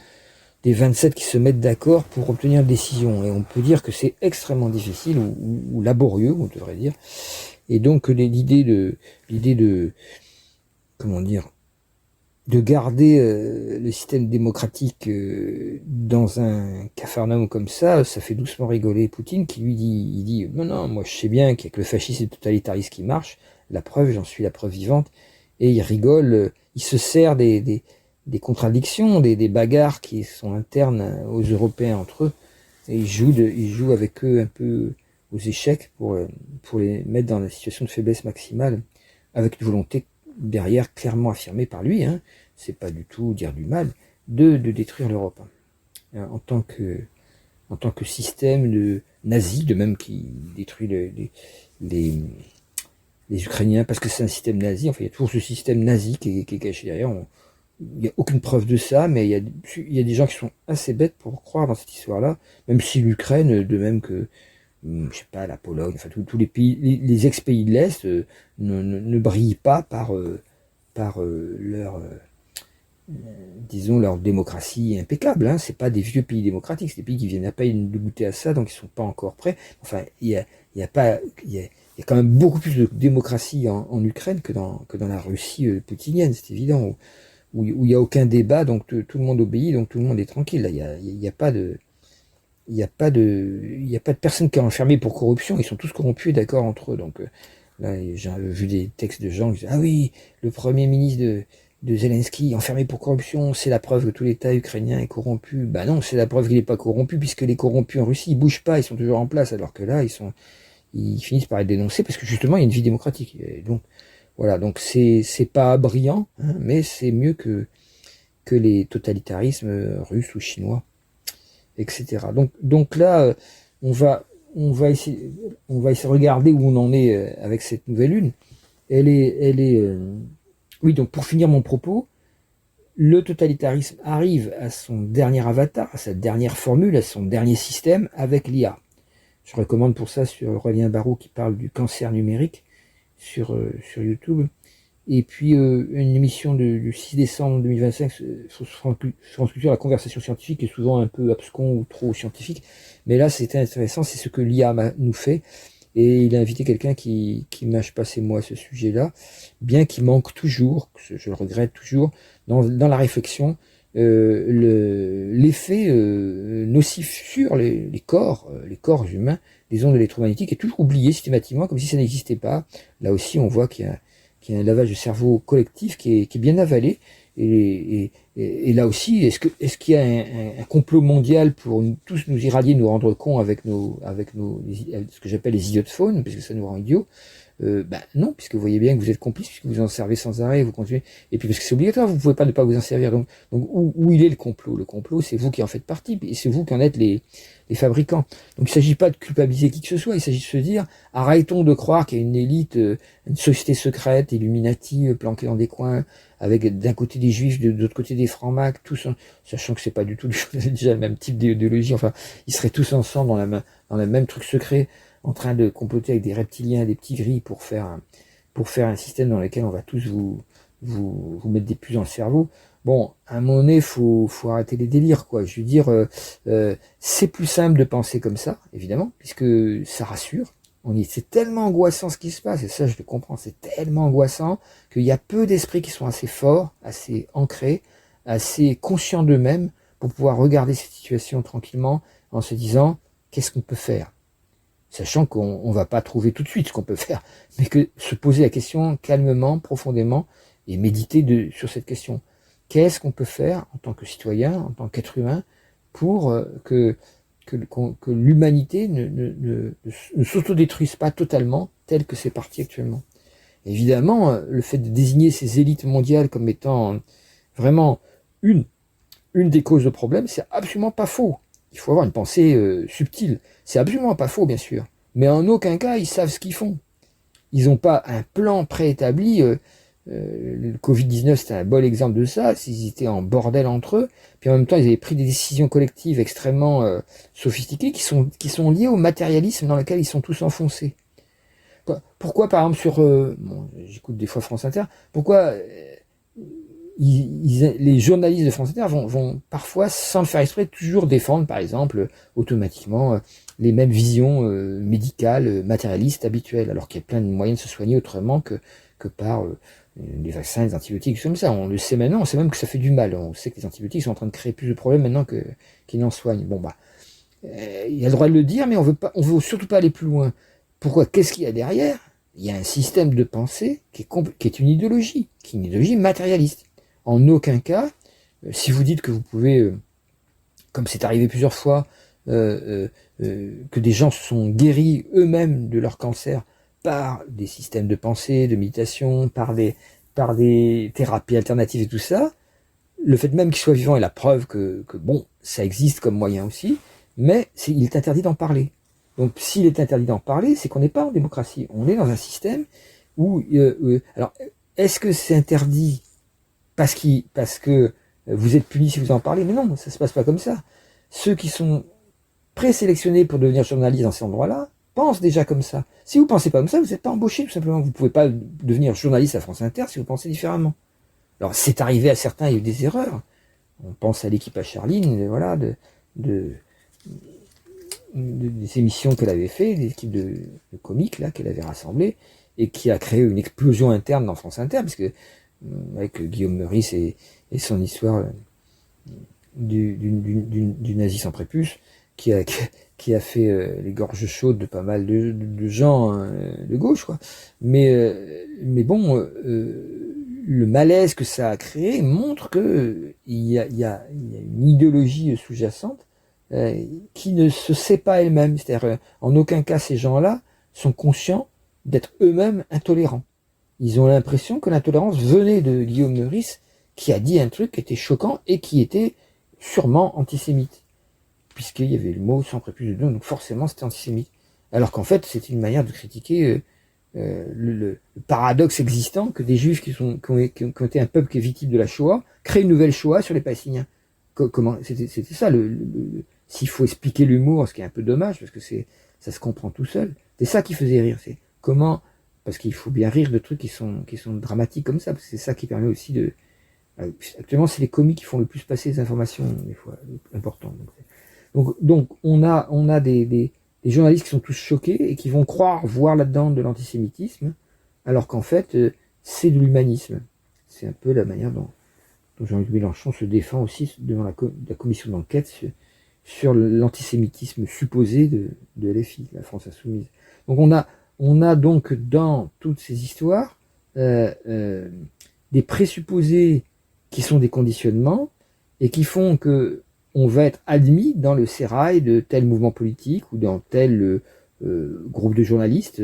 des 27 qui se mettent d'accord pour obtenir une décision. Et on peut dire que c'est extrêmement difficile, ou laborieux, on devrait dire. Et donc l'idée de comment dire, de garder le système démocratique dans un capharnaüm comme ça fait doucement rigoler Poutine, qui lui dit, il dit non, moi je sais bien qu'il y a que le fascisme et le totalitarisme qui marche, la preuve, j'en suis la preuve vivante, et il rigole, il se sert des contradictions, des bagarres qui sont internes aux Européens entre eux, et il joue avec eux un peu aux échecs pour les mettre dans la situation de faiblesse maximale, avec une volonté derrière clairement affirmée par lui, hein, c'est pas du tout dire du mal, de détruire l'Europe, hein, en tant que système de nazi, de même qui détruit les Ukrainiens parce que c'est un système nazi. Enfin, il y a toujours ce système nazi qui est caché derrière. Il n'y a aucune preuve de ça, mais il y a des gens qui sont assez bêtes pour croire dans cette histoire-là, même si l'Ukraine, de même que je sais pas, la Pologne, enfin tous les pays, les ex-pays de l'Est ne brillent pas par disons leur démocratie impeccable, hein. C'est pas des vieux pays démocratiques, c'est des pays qui viennent à peine de goûter à ça, donc ils sont pas encore prêts. Enfin, il y a quand même beaucoup plus de démocratie en Ukraine que dans la Russie poutinienne, c'est évident, où il y a aucun débat, donc tout le monde obéit, donc tout le monde est tranquille. Là, il y a pas de personne qui est enfermée pour corruption, ils sont tous corrompus et d'accord entre eux. Donc là, j'ai vu des textes de gens qui disent, ah oui, le premier ministre de Zelensky enfermé pour corruption, c'est la preuve que tout l'État ukrainien est corrompu. Bah non, c'est la preuve qu'il n'est pas corrompu, puisque les corrompus en Russie, ils bougent pas, ils sont toujours en place, alors que là, ils finissent par être dénoncés, parce que justement, il y a une vie démocratique. Et donc, voilà, donc c'est pas brillant, hein, mais c'est mieux que les totalitarismes russes ou chinois, etc. Donc là, on va essayer de regarder où on en est avec cette nouvelle lune. Oui, donc pour finir mon propos, le totalitarisme arrive à son dernier avatar, à sa dernière formule, à son dernier système avec l'IA. Je recommande pour ça sur Aurélien Barraud qui parle du cancer numérique sur YouTube. Et puis une émission du 6 décembre 2025 sur France Culture, la conversation scientifique est souvent un peu abscon ou trop scientifique. Mais là, c'était intéressant, c'est ce que l'IA nous fait. Et il a invité quelqu'un qui mâche pas ses mots à ce sujet-là, bien qu'il manque toujours, je le regrette toujours, dans la réflexion, l'effet nocif sur les corps humains des ondes électromagnétiques est toujours oublié systématiquement, comme si ça n'existait pas. Là aussi, on voit qu'il y a un lavage de cerveau collectif qui est bien avalé. Et là aussi, est-ce qu'il y a un complot mondial pour tous nous irradier, nous rendre cons avec ce que j'appelle les idiophones, parce que ça nous rend idiots? Non, puisque vous voyez bien que vous êtes complice, puisque vous en servez sans arrêt, vous continuez. Et puis parce que c'est obligatoire, vous ne pouvez pas ne pas vous en servir. Donc où il est le complot? Le complot, c'est vous qui en faites partie, et c'est vous qui en êtes les fabricants. Donc il ne s'agit pas de culpabiliser qui que ce soit, il s'agit de se dire, arrêtons de croire qu'il y a une élite, une société secrète, Illuminati, planquée dans des coins, avec d'un côté des juifs, de l'autre côté des francs-macs, tous, sachant que c'est pas du tout déjà le même type d'idéologie, enfin, ils seraient tous ensemble dans le même truc secret, en train de comploter avec des reptiliens, des petits gris pour faire un système dans lequel on va tous vous mettre des puces dans le cerveau. Bon, à un moment donné, faut arrêter les délires, quoi. Je veux dire, c'est plus simple de penser comme ça, évidemment, puisque ça rassure. C'est tellement angoissant ce qui se passe, et ça je le comprends, c'est tellement angoissant qu'il y a peu d'esprits qui sont assez forts, assez ancrés, assez conscients d'eux-mêmes pour pouvoir regarder cette situation tranquillement en se disant, qu'est-ce qu'on peut faire? Sachant qu'on va pas trouver tout de suite ce qu'on peut faire, mais que se poser la question calmement, profondément, et méditer sur cette question. Qu'est-ce qu'on peut faire en tant que citoyen, en tant qu'être humain, pour que l'humanité ne s'autodétruise pas totalement telle que c'est parti actuellement. Évidemment, le fait de désigner ces élites mondiales comme étant vraiment une des causes de problème, c'est absolument pas faux. Il faut avoir une pensée subtile. C'est absolument pas faux, bien sûr. Mais en aucun cas, ils savent ce qu'ils font. Ils n'ont pas un plan préétabli. Le Covid-19, c'était un bon exemple de ça. Ils étaient en bordel entre eux. Puis en même temps, ils avaient pris des décisions collectives extrêmement sophistiquées qui sont liées au matérialisme dans lequel ils sont tous enfoncés. Pourquoi, par exemple, bon, j'écoute des fois France Inter, pourquoi les journalistes de France Inter vont parfois, sans le faire exprès, toujours défendre, par exemple, automatiquement, les mêmes visions médicales, matérialistes, habituelles, alors qu'il y a plein de moyens de se soigner autrement que par les vaccins, les antibiotiques, comme ça. On le sait maintenant, on sait même que ça fait du mal. On sait que les antibiotiques sont en train de créer plus de problèmes maintenant qu'ils n'en soignent. Bon, il a le droit de le dire, mais on veut surtout pas aller plus loin. Pourquoi? Qu'est-ce qu'il y a derrière? Il y a un système de pensée qui est une idéologie, qui est une idéologie matérialiste. En aucun cas, si vous dites que vous pouvez, comme c'est arrivé plusieurs fois, que des gens se sont guéris eux-mêmes de leur cancer par des systèmes de pensée, de méditation, par des thérapies alternatives et tout ça, le fait même qu'ils soient vivants est la preuve que bon, ça existe comme moyen aussi, mais il est interdit d'en parler. Donc s'il est interdit d'en parler, c'est qu'on n'est pas en démocratie. On est dans un système où... alors, est-ce que c'est interdit parce que vous êtes puni si vous en parlez? Mais non, ça se passe pas comme ça. Ceux qui sont présélectionnés pour devenir journalistes dans ces endroits-là pensent déjà comme ça. Si vous pensez pas comme ça, vous n'êtes pas embauché, tout simplement. Vous pouvez pas devenir journaliste à France Inter si vous pensez différemment. Alors, c'est arrivé à certains, il y a eu des erreurs. On pense à l'équipe à Charline, voilà, des émissions qu'elle avait fait, des équipes de comiques là qu'elle avait rassemblées et qui a créé une explosion interne dans France Inter, parce que avec Guillaume Meurice et son histoire du nazi sans prépuce, qui a fait les gorges chaudes de pas mal de gens de gauche, quoi. Mais bon, le malaise que ça a créé montre que il y a une idéologie sous-jacente qui ne se sait pas elle-même. C'est-à-dire, en aucun cas, ces gens-là sont conscients d'être eux-mêmes intolérants. Ils ont l'impression que l'intolérance venait de Guillaume Meurice, qui a dit un truc qui était choquant et qui était sûrement antisémite, puisqu'il y avait le mot sans prépuce dedans, donc forcément c'était antisémite. Alors qu'en fait, c'est une manière de critiquer le paradoxe existant que des juifs qui ont été un peuple qui est victime de la Shoah créent une nouvelle Shoah sur les Palestiniens. Comment c'était ça s'il faut expliquer l'humour, ce qui est un peu dommage parce que ça se comprend tout seul. C'est ça qui faisait rire, c'est comment, parce qu'il faut bien rire de trucs qui sont dramatiques comme ça, parce que c'est ça qui permet aussi de... Actuellement, c'est les comiques qui font le plus passer des informations, des fois, importantes. Donc on a des journalistes qui sont tous choqués et qui vont voir là-dedans de l'antisémitisme, alors qu'en fait, c'est de l'humanisme. C'est un peu la manière dont Jean-Luc Mélenchon se défend aussi devant la commission d'enquête sur l'antisémitisme supposé de LFI, la France Insoumise. Donc on a donc dans toutes ces histoires des présupposés qui sont des conditionnements et qui font que on va être admis dans le sérail de tel mouvement politique ou dans tel groupe de journalistes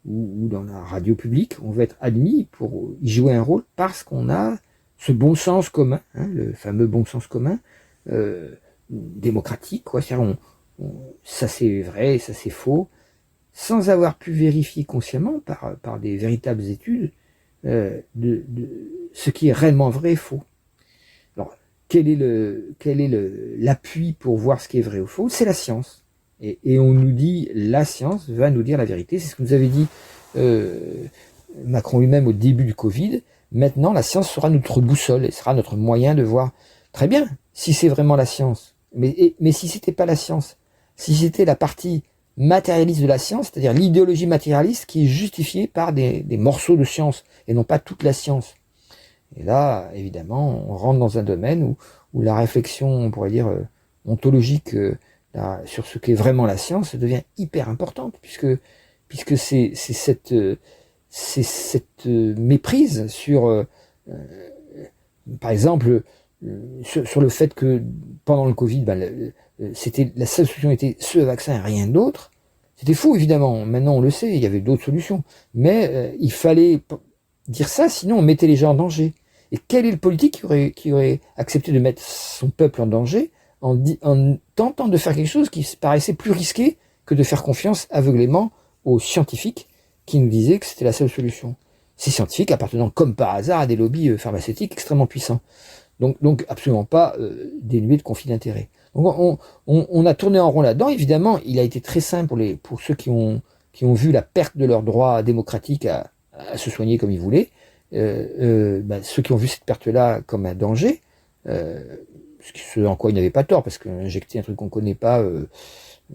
ou dans la radio publique. On va être admis pour y jouer un rôle parce qu'on a ce bon sens commun, hein, le fameux bon sens commun démocratique, quoi. Ça c'est vrai, ça c'est faux, sans avoir pu vérifier consciemment par des véritables études de ce qui est réellement vrai et faux. Alors, quel est l'appui pour voir ce qui est vrai ou faux? C'est la science. Et on nous dit, la science va nous dire la vérité. C'est ce que nous avait dit Macron lui-même au début du Covid. Maintenant, la science sera notre boussole et sera notre moyen de voir. Très bien, si c'est vraiment la science. Mais si c'était pas la science, si c'était la partie matérialiste de la science, c'est-à-dire l'idéologie matérialiste qui est justifiée par des morceaux de science et non pas toute la science. Et là, évidemment, on rentre dans un domaine où la réflexion, on pourrait dire, ontologique sur ce qu'est vraiment la science devient hyper importante, puisque c'est cette méprise sur, par exemple, sur le fait que pendant le Covid, c'était la seule solution était ce vaccin et rien d'autre. C'était faux, évidemment. Maintenant, on le sait, il y avait d'autres solutions. Mais il fallait dire ça, sinon on mettait les gens en danger. Et quel est le politique qui aurait accepté de mettre son peuple en danger en tentant de faire quelque chose qui paraissait plus risqué que de faire confiance aveuglément aux scientifiques qui nous disaient que c'était la seule solution. Ces scientifiques appartenant comme par hasard à des lobbies pharmaceutiques extrêmement puissants. Donc absolument pas dénué de conflit d'intérêts. Donc on a tourné en rond là-dedans. Évidemment, il a été très simple pour ceux qui ont vu la perte de leurs droits démocratiques à se soigner comme ils voulaient. Ceux qui ont vu cette perte-là comme un danger, ce en quoi ils n'avaient pas tort, parce qu'injecter un truc qu'on connaît pas,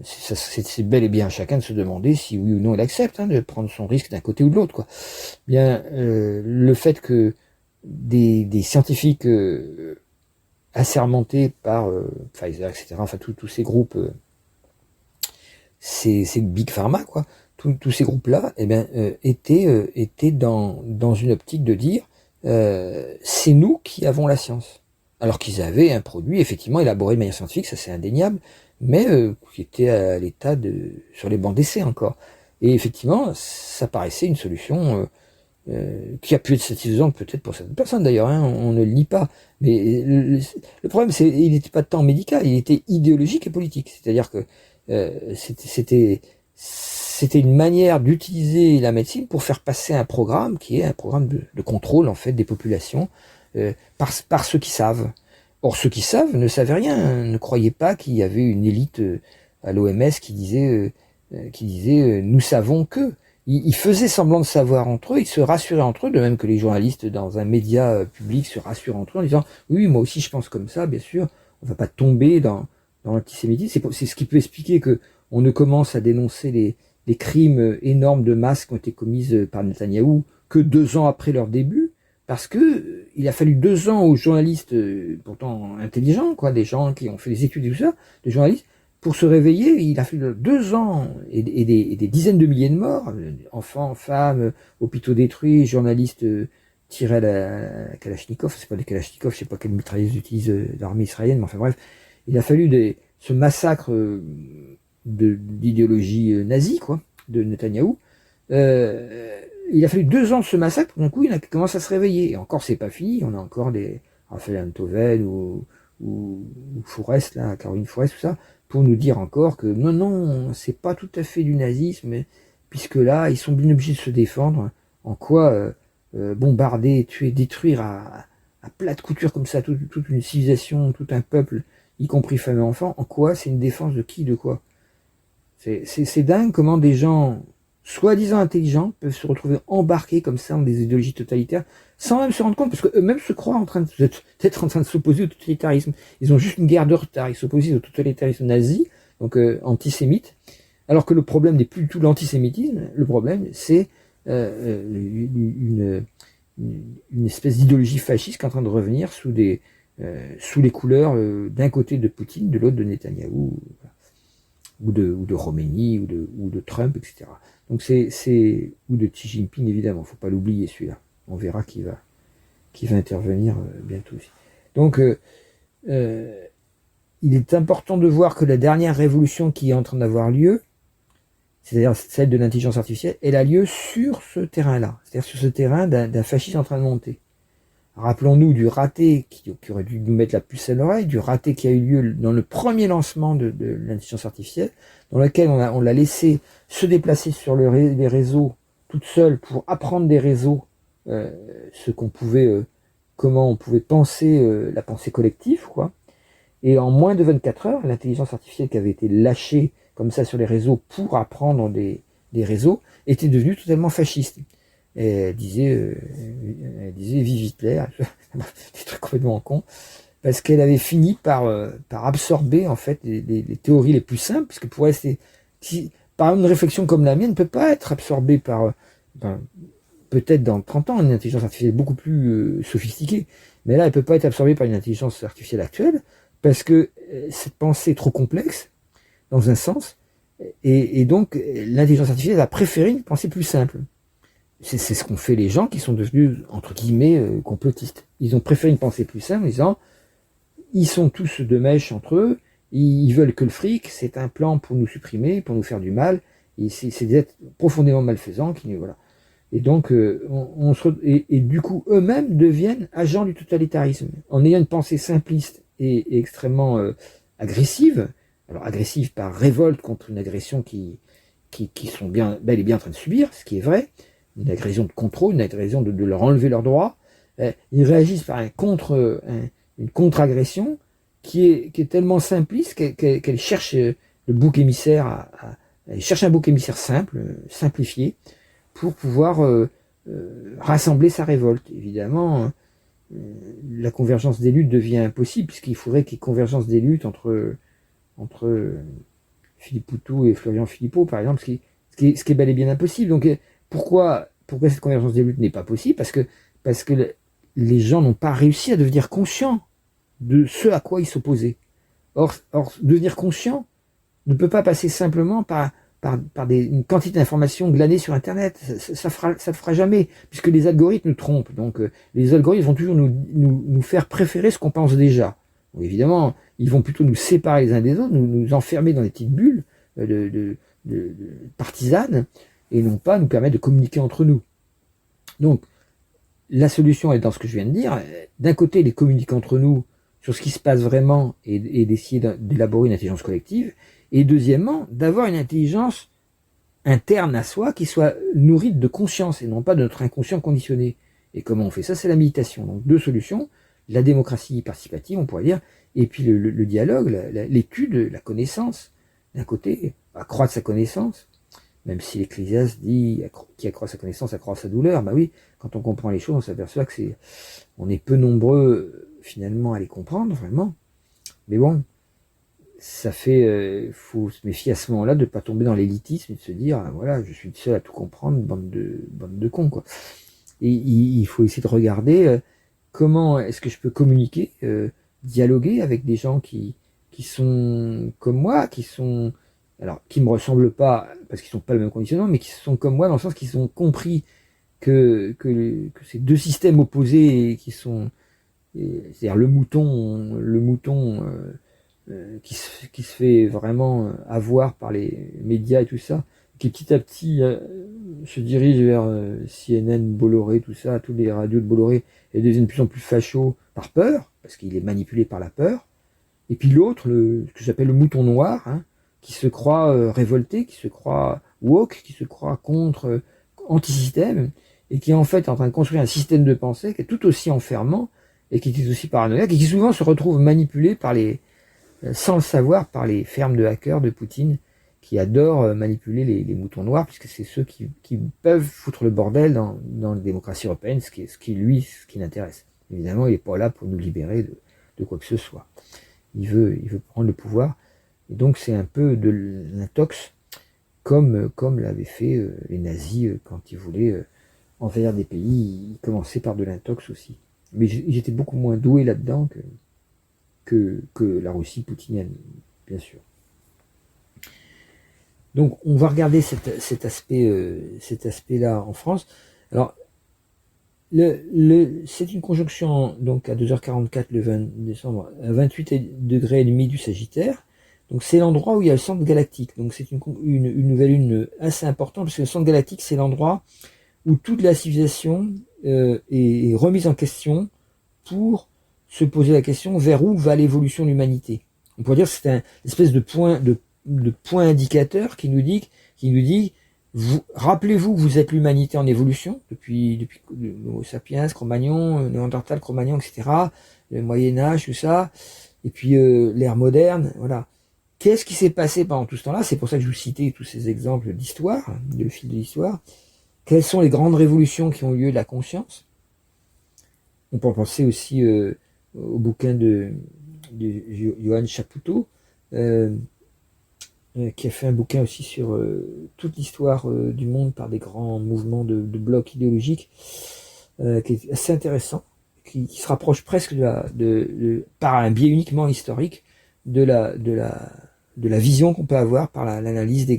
c'est bel et bien à chacun de se demander si oui ou non il accepte de prendre son risque d'un côté ou de l'autre, quoi. Bien, le fait que des scientifiques assermentés par Pfizer, etc., enfin tous ces groupes, c'est Big Pharma, quoi. Tous ces groupes-là, étaient dans une optique de dire c'est nous qui avons la science. Alors qu'ils avaient un produit effectivement élaboré de manière scientifique, ça c'est indéniable, mais qui était à l'état sur les bancs d'essai encore. Et effectivement, ça paraissait une solution qui a pu être satisfaisante peut-être pour certaines personnes d'ailleurs, on ne le nie pas. Mais le problème, il n'était pas tant médical, il était idéologique et politique. C'est-à-dire que c'était une manière d'utiliser la médecine pour faire passer un programme qui est un programme de contrôle en fait des populations par ceux qui savent. Or ceux qui savent ne savaient rien, ne croyaient pas qu'il y avait une élite à l'OMS qui disait nous savons que. Ils faisaient semblant de savoir entre eux, ils se rassuraient entre eux, de même que les journalistes dans un média public se rassurent entre eux en disant oui, moi aussi je pense comme ça, bien sûr, on va pas tomber dans l'antisémitisme. C'est ce qui peut expliquer que on ne commence à dénoncer les crimes énormes de masse qui ont été commises par Netanyahou que 2 ans après leur début, parce que il a fallu 2 ans aux journalistes pourtant intelligents, quoi, des gens qui ont fait des études et tout ça, des journalistes, pour se réveiller. Il a fallu 2 ans et des dizaines de milliers de morts, enfants, femmes, hôpitaux détruits, journalistes tirés à la Kalachnikov, c'est pas des Kalachnikov, je sais pas quelle mitrailleuse utilise l'armée israélienne, mais enfin bref, il a fallu ce massacre d'idéologie nazie, quoi, de Netanyahou. Il a fallu 2 ans de ce massacre, d'un coup il commence à se réveiller. Et encore c'est pas fini, on a encore des Raphaël Antoven ou Forest, là, Caroline Forest, tout ça, pour nous dire encore que non, c'est pas tout à fait du nazisme, puisque là, ils sont bien obligés de se défendre. En quoi bombarder, tuer, détruire à plat de couture comme ça toute une civilisation, tout un peuple, y compris femmes et enfants, en quoi c'est une défense de qui, de quoi? C'est dingue comment des gens soi-disant intelligents peuvent se retrouver embarqués comme ça dans des idéologies totalitaires sans même se rendre compte, parce qu'eux-mêmes se croient peut-être en train de s'opposer au totalitarisme. Ils ont juste une guerre de retard, ils s'opposent au totalitarisme nazi, donc antisémite, alors que le problème n'est plus du tout l'antisémitisme, le problème c'est une espèce d'idéologie fasciste qui est en train de revenir sous les couleurs d'un côté de Poutine, de l'autre de Netanyahou, ou de Khomeini, ou de Trump, etc. Donc ou de Xi Jinping, évidemment, faut pas l'oublier celui-là. On verra qui va intervenir bientôt aussi. Donc il est important de voir que la dernière révolution qui est en train d'avoir lieu, c'est-à-dire celle de l'intelligence artificielle, elle a lieu sur ce terrain-là, c'est-à-dire sur ce terrain d'un fascisme en train de monter. Rappelons-nous du raté qui aurait dû nous mettre la puce à l'oreille, du raté qui a eu lieu dans le premier lancement de l'intelligence artificielle, dans lequel on l'a laissé se déplacer sur les réseaux toute seule pour apprendre des réseaux comment on pouvait penser la pensée collective, quoi. Et en moins de 24 heures, l'intelligence artificielle qui avait été lâchée comme ça sur les réseaux pour apprendre des réseaux était devenue totalement fasciste. Et elle disait vive Hitler, des trucs complètement cons, parce qu'elle avait fini par absorber en fait les théories les plus simples, parce que pour elle, par une réflexion comme la mienne, ne peut pas être absorbée par peut-être dans 30 ans une intelligence artificielle beaucoup plus sophistiquée, mais là elle peut pas être absorbée par une intelligence artificielle actuelle, parce que cette pensée est trop complexe dans un sens, et donc l'intelligence artificielle a préféré une pensée plus simple. C'est ce qu'ont fait les gens qui sont devenus, entre guillemets, complotistes. Ils ont préféré une pensée plus simple en disant, ils sont tous de mèche entre eux, ils veulent que le fric, c'est un plan pour nous supprimer, pour nous faire du mal, et c'est des êtres profondément malfaisants qui, voilà. Et donc, et du coup, eux-mêmes deviennent agents du totalitarisme, en ayant une pensée simpliste et extrêmement agressive. Alors agressive par révolte contre une agression qui sont bien, bel et bien en train de subir, ce qui est vrai, une agression de contrôle, une agression de leur enlever leurs droits. Ils réagissent par une contre-agression qui est tellement simpliste qu'elle cherche le bouc émissaire, elle cherche un bouc émissaire simple, simplifié, pour pouvoir rassembler sa révolte. Évidemment, la convergence des luttes devient impossible, puisqu'il faudrait qu'il y ait convergence des luttes entre Philippe Poutou et Florian Philippot, par exemple, ce qui est bel et bien impossible. Donc pourquoi cette convergence des luttes n'est pas possible? Parce que les gens n'ont pas réussi à devenir conscients de ce à quoi ils s'opposaient. Or, devenir conscient ne peut pas passer simplement par une quantité d'informations glanées sur Internet. Ça le fera jamais, puisque les algorithmes nous trompent. Donc les algorithmes vont toujours nous faire préférer ce qu'on pense déjà. Donc, évidemment, ils vont plutôt nous séparer les uns des autres, nous enfermer dans des petites bulles de partisanes, et non pas nous permettre de communiquer entre nous. Donc, la solution est dans ce que je viens de dire. D'un côté, les communiquer entre nous sur ce qui se passe vraiment et d'essayer d'élaborer une intelligence collective. Et deuxièmement, d'avoir une intelligence interne à soi qui soit nourrie de conscience et non pas de notre inconscient conditionné. Et comment on fait ça? C'est la méditation. Donc deux solutions, la démocratie participative, on pourrait dire, et puis le dialogue, l'étude, la connaissance. D'un côté, accroître sa connaissance, même si l'Ecclésiaste dit qui accroît sa connaissance accroît sa douleur. Bah oui, quand on comprend les choses, on s'aperçoit que on est peu nombreux finalement à les comprendre vraiment. Mais bon, ça fait, faut se méfier à ce moment-là de ne pas tomber dans l'élitisme et de se dire, voilà, je suis le seul à tout comprendre, bande de cons, quoi. Et il faut essayer de regarder comment est-ce que je peux communiquer, dialoguer avec des gens qui sont comme moi, qui me ressemblent pas parce qu'ils sont pas le même conditionnement, mais qui sont comme moi dans le sens qu'ils ont compris que ces deux systèmes opposés qui sont, c'est-à-dire le mouton qui se fait vraiment avoir par les médias et tout ça, qui petit à petit se dirige vers CNN, Bolloré, tout ça, tous les radios de Bolloré, et deviennent de plus en plus fachos par peur, parce qu'il est manipulé par la peur. Et puis l'autre, ce que j'appelle le mouton noir, hein, qui se croit révolté, qui se croit woke, qui se croit contre, anti-système, et qui est en fait en train de construire un système de pensée qui est tout aussi enfermant, et qui est aussi paranoïaque, et qui souvent se retrouve manipulé sans le savoir, par les fermes de hackers de Poutine, qui adorent manipuler les moutons noirs, puisque c'est ceux qui peuvent foutre le bordel dans la démocratie européenne, ce qui l'intéresse. Évidemment, il n'est pas là pour nous libérer de quoi que ce soit. Il veut prendre le pouvoir, et donc c'est un peu de l'intox, comme l'avaient fait les nazis quand ils voulaient envahir des pays. Ils commençaient par de l'intox aussi. Mais ils étaient beaucoup moins doués là-dedans que la Russie poutinienne, bien sûr. Donc on va regarder cet aspect-là en France. Alors, c'est une conjonction donc à 2h44 le 20 décembre, à 28 degrés et demi du Sagittaire. Donc c'est l'endroit où il y a le centre galactique. Donc c'est une nouvelle lune assez importante, parce que le centre galactique, c'est l'endroit où toute la civilisation est remise en question pour se poser la question vers où va l'évolution de l'humanité. On pourrait dire que c'est une espèce de point indicateur qui nous dit rappelez-vous que vous êtes l'humanité en évolution depuis Homo sapiens, Cro-Magnon, Néandertal, Cro-Magnon, etc., le Moyen-Âge, tout ça, et puis l'ère moderne, voilà. Qu'est-ce qui s'est passé pendant tout ce temps-là? C'est pour ça que je vous citais tous ces exemples d'histoire, le fil de l'histoire. Quelles sont les grandes révolutions qui ont eu lieu de la conscience? On peut penser aussi au bouquin de Johann Chapoutot, qui a fait un bouquin aussi sur toute l'histoire du monde par des grands mouvements de blocs idéologiques, qui est assez intéressant, qui se rapproche presque par un biais uniquement historique de la vision qu'on peut avoir par l'analyse des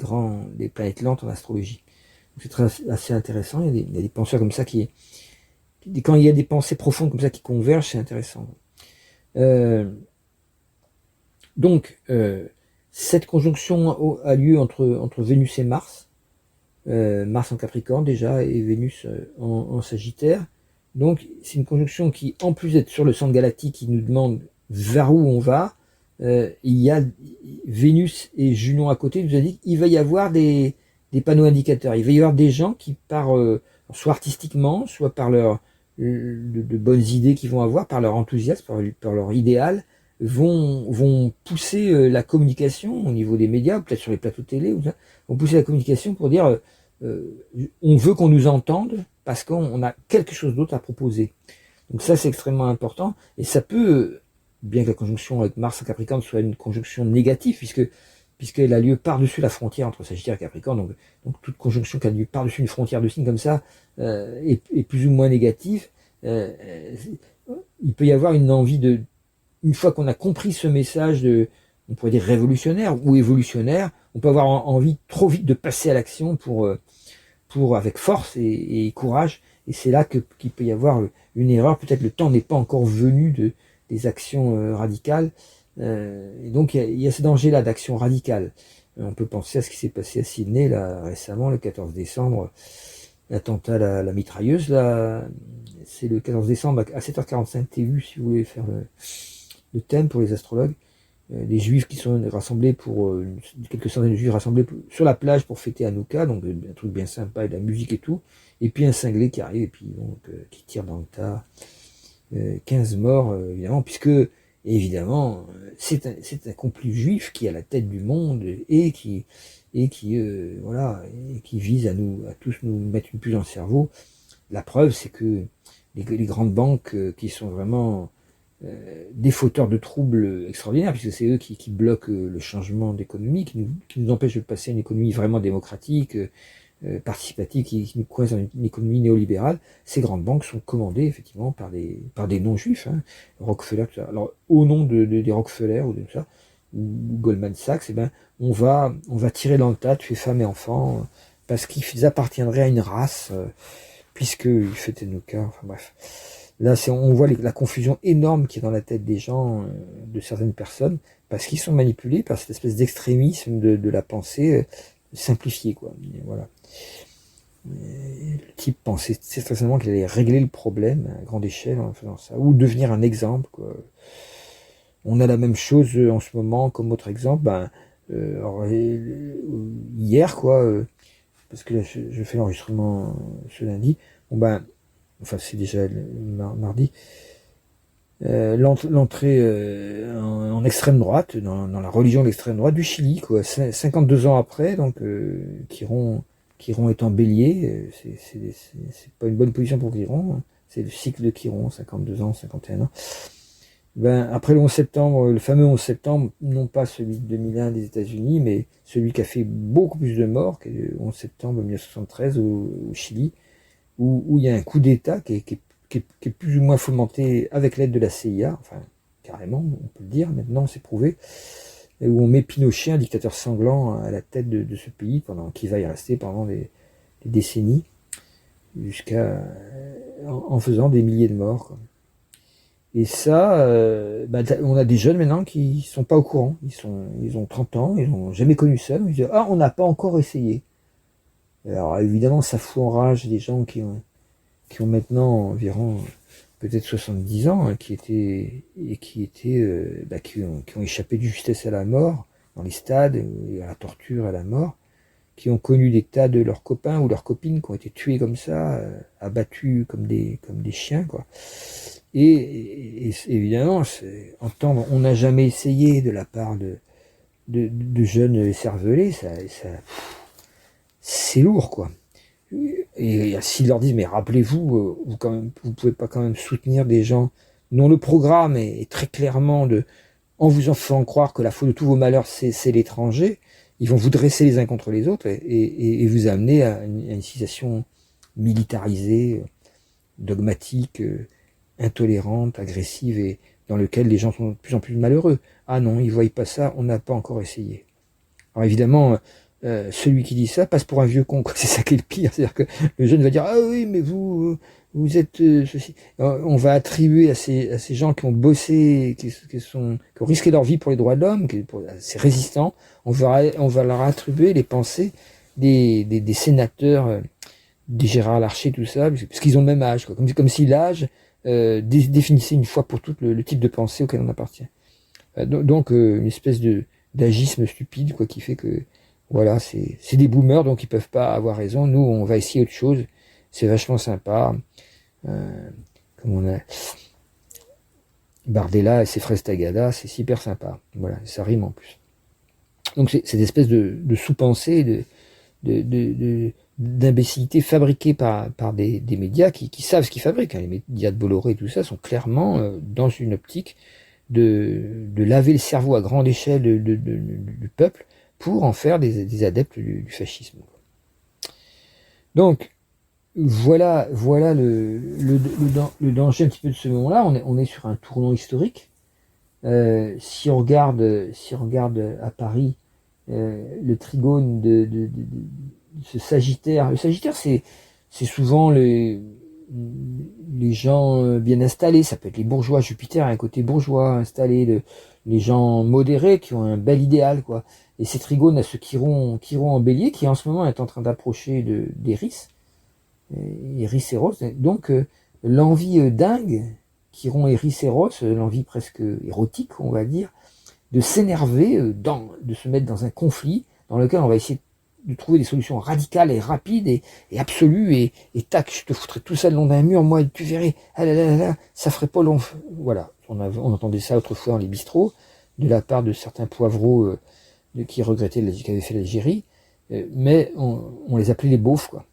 planètes lentes en astrologie. C'est assez intéressant. Il y a des penseurs comme ça quand il y a des pensées profondes comme ça qui convergent, c'est intéressant. Donc, cette conjonction a lieu entre Vénus et Mars. Mars en Capricorne déjà, et Vénus en Sagittaire. Donc, c'est une conjonction qui, en plus d'être sur le centre galactique, qui nous demande vers où on va, il y a Vénus et Junon à côté, nous a dit qu'il va y avoir des panneaux indicateurs. Il va y avoir des gens qui, soit artistiquement, soit par de bonnes idées qu'ils vont avoir, par leur enthousiasme, par leur idéal, vont pousser la communication au niveau des médias, peut-être sur les plateaux télé, vont pousser la communication pour dire on veut qu'on nous entende parce qu'on a quelque chose d'autre à proposer. Donc ça, c'est extrêmement important, et ça peut, bien que la conjonction avec Mars en Capricorne soit une conjonction négative, puisqu'elle a lieu par-dessus la frontière entre Sagittaire et Capricorne, donc toute conjonction qui a lieu par-dessus une frontière de signes comme ça est plus ou moins négative. Il peut y avoir une envie une fois qu'on a compris ce message on pourrait dire révolutionnaire ou évolutionnaire, on peut avoir envie trop vite de passer à l'action pour avec force et courage, et c'est là qu'il peut y avoir une erreur. Peut-être le temps n'est pas encore venu des actions radicales, et donc il y a ce danger-là d'action radicale. On peut penser à ce qui s'est passé à Sydney là récemment, le 14 décembre, l'attentat à la mitrailleuse. Là, c'est le 14 décembre à 7h45 TU, si vous voulez faire le thème pour les astrologues. Des juifs qui sont rassemblés quelques centaines de juifs rassemblés sur la plage pour fêter Hanouka, donc un truc bien sympa, et de la musique et tout, et puis un cinglé qui arrive, et puis donc qui tire dans le tas, 15 morts, évidemment, puisque, évidemment, c'est un complice juif qui est à la tête du monde, et qui vise à tous nous mettre une puce dans le cerveau. La preuve, c'est que les grandes banques qui sont vraiment des fauteurs de troubles extraordinaires, puisque c'est eux qui bloquent le changement d'économie, qui nous empêchent de passer à une économie vraiment démocratique, participative, qui nous coince dans une économie néolibérale. Ces grandes banques sont commandées effectivement par des non-juifs, Rockefeller, tout ça. Alors au nom des Rockefeller ou de tout ça, ou Goldman Sachs, on va tirer dans le tas, tuer femmes et enfants, parce qu'ils appartiendraient à une race, puisqu'ils fêtaient nos cas, enfin bref. Là, on voit la confusion énorme qui est dans la tête des gens, de certaines personnes, parce qu'ils sont manipulés par cette espèce d'extrémisme de la pensée simplifiée, quoi. Et voilà. Et le type pensait très certainement qu'il allait régler le problème à grande échelle en faisant ça, ou devenir un exemple, quoi. On a la même chose en ce moment comme autre exemple. Hier, quoi, parce que là, je fais l'enregistrement ce lundi. Enfin c'est déjà mardi, l'entrée en extrême droite, dans la religion de l'extrême droite du Chili, quoi, 52 ans après, donc Quiron est en bélier, c'est pas une bonne position pour Quiron, c'est le cycle de Quiron, 52 ans, 51 ans. Après le 11 septembre, le fameux 11 septembre, non pas celui de 2001 des États-Unis, mais celui qui a fait beaucoup plus de morts, que le 11 septembre 1973 au Chili, où il y a un coup d'État qui est plus ou moins fomenté avec l'aide de la CIA, enfin carrément, on peut le dire, maintenant c'est prouvé, et où on met Pinochet, un dictateur sanglant, à la tête de ce pays, qui va y rester pendant des décennies, en faisant des milliers de morts, quoi. Et ça, on a des jeunes maintenant qui sont pas au courant, ils ont 30 ans, ils n'ont jamais connu ça, ils disent on n'a pas encore essayé. Alors évidemment, ça fout en rage des gens qui ont maintenant environ peut-être 70 ans, qui ont échappé de justesse à la mort dans les stades, et à la torture, à la mort, qui ont connu des tas de leurs copains ou leurs copines qui ont été tués comme ça, abattus comme des chiens, quoi. Et évidemment, entendre on n'a jamais essayé de la part de jeunes cervelés, ça c'est lourd, quoi. Et s'ils leur disent mais rappelez-vous, vous pouvez pas quand même soutenir des gens dont le programme est très clairement en vous en faisant croire que la faute de tous vos malheurs c'est l'étranger, ils vont vous dresser les uns contre les autres et vous amener à une civilisation militarisée, dogmatique, intolérante, agressive, et dans lequel les gens sont de plus en plus malheureux. Ah non, ils voient pas ça, on n'a pas encore essayé. Alors évidemment, celui qui dit ça passe pour un vieux con, quoi. C'est ça qui est le pire. C'est-à-dire que le jeune va dire ah oui mais vous êtes ceci. On va attribuer à ces gens qui ont bossé, qui ont risqué leur vie pour les droits de l'homme, ces résistants, on va leur attribuer les pensées des sénateurs, des Gérard Larcher, tout ça, parce qu'ils ont le même âge, quoi. Comme si l'âge définissait une fois pour toutes le type de pensée auquel on appartient. Donc une espèce d'agisme stupide, quoi, qui fait que voilà, c'est des boomers, donc ils peuvent pas avoir raison. Nous, on va essayer autre chose. C'est vachement sympa. Comme on a Bardella et ses fraises Tagada, c'est super sympa. Voilà, ça rime en plus. Donc c'est cette espèce de sous-pensée, d'imbécilité fabriquée par des médias qui savent ce qu'ils fabriquent. Les médias de Bolloré et tout ça sont clairement dans une optique de laver le cerveau à grande échelle du peuple pour en faire des adeptes du fascisme. Donc, voilà le danger un petit peu de ce moment-là. On est sur un tournant historique. Si on regarde à Paris le trigone de ce Sagittaire. Le Sagittaire, c'est souvent les gens bien installés. Ça peut être les bourgeois. Jupiter a un côté bourgeois installé. Les gens modérés qui ont un bel idéal, quoi. Et ces trigones à ce Chiron en bélier, qui en ce moment est en train d'approcher d'Eris. Eris Eros. Donc, l'envie dingue, Chiron Eris Eros, l'envie presque érotique, on va dire, de s'énerver, de se mettre dans un conflit dans lequel on va essayer de trouver des solutions radicales et rapides et absolues et tac, je te foutrais tout ça le long d'un mur, moi, tu verrais, ça ferait pas long. Voilà, on entendait ça autrefois dans les bistrots, de la part de certains poivreaux qui regrettaient qui avaient fait l'Algérie, mais on les appelait les beaufs, quoi.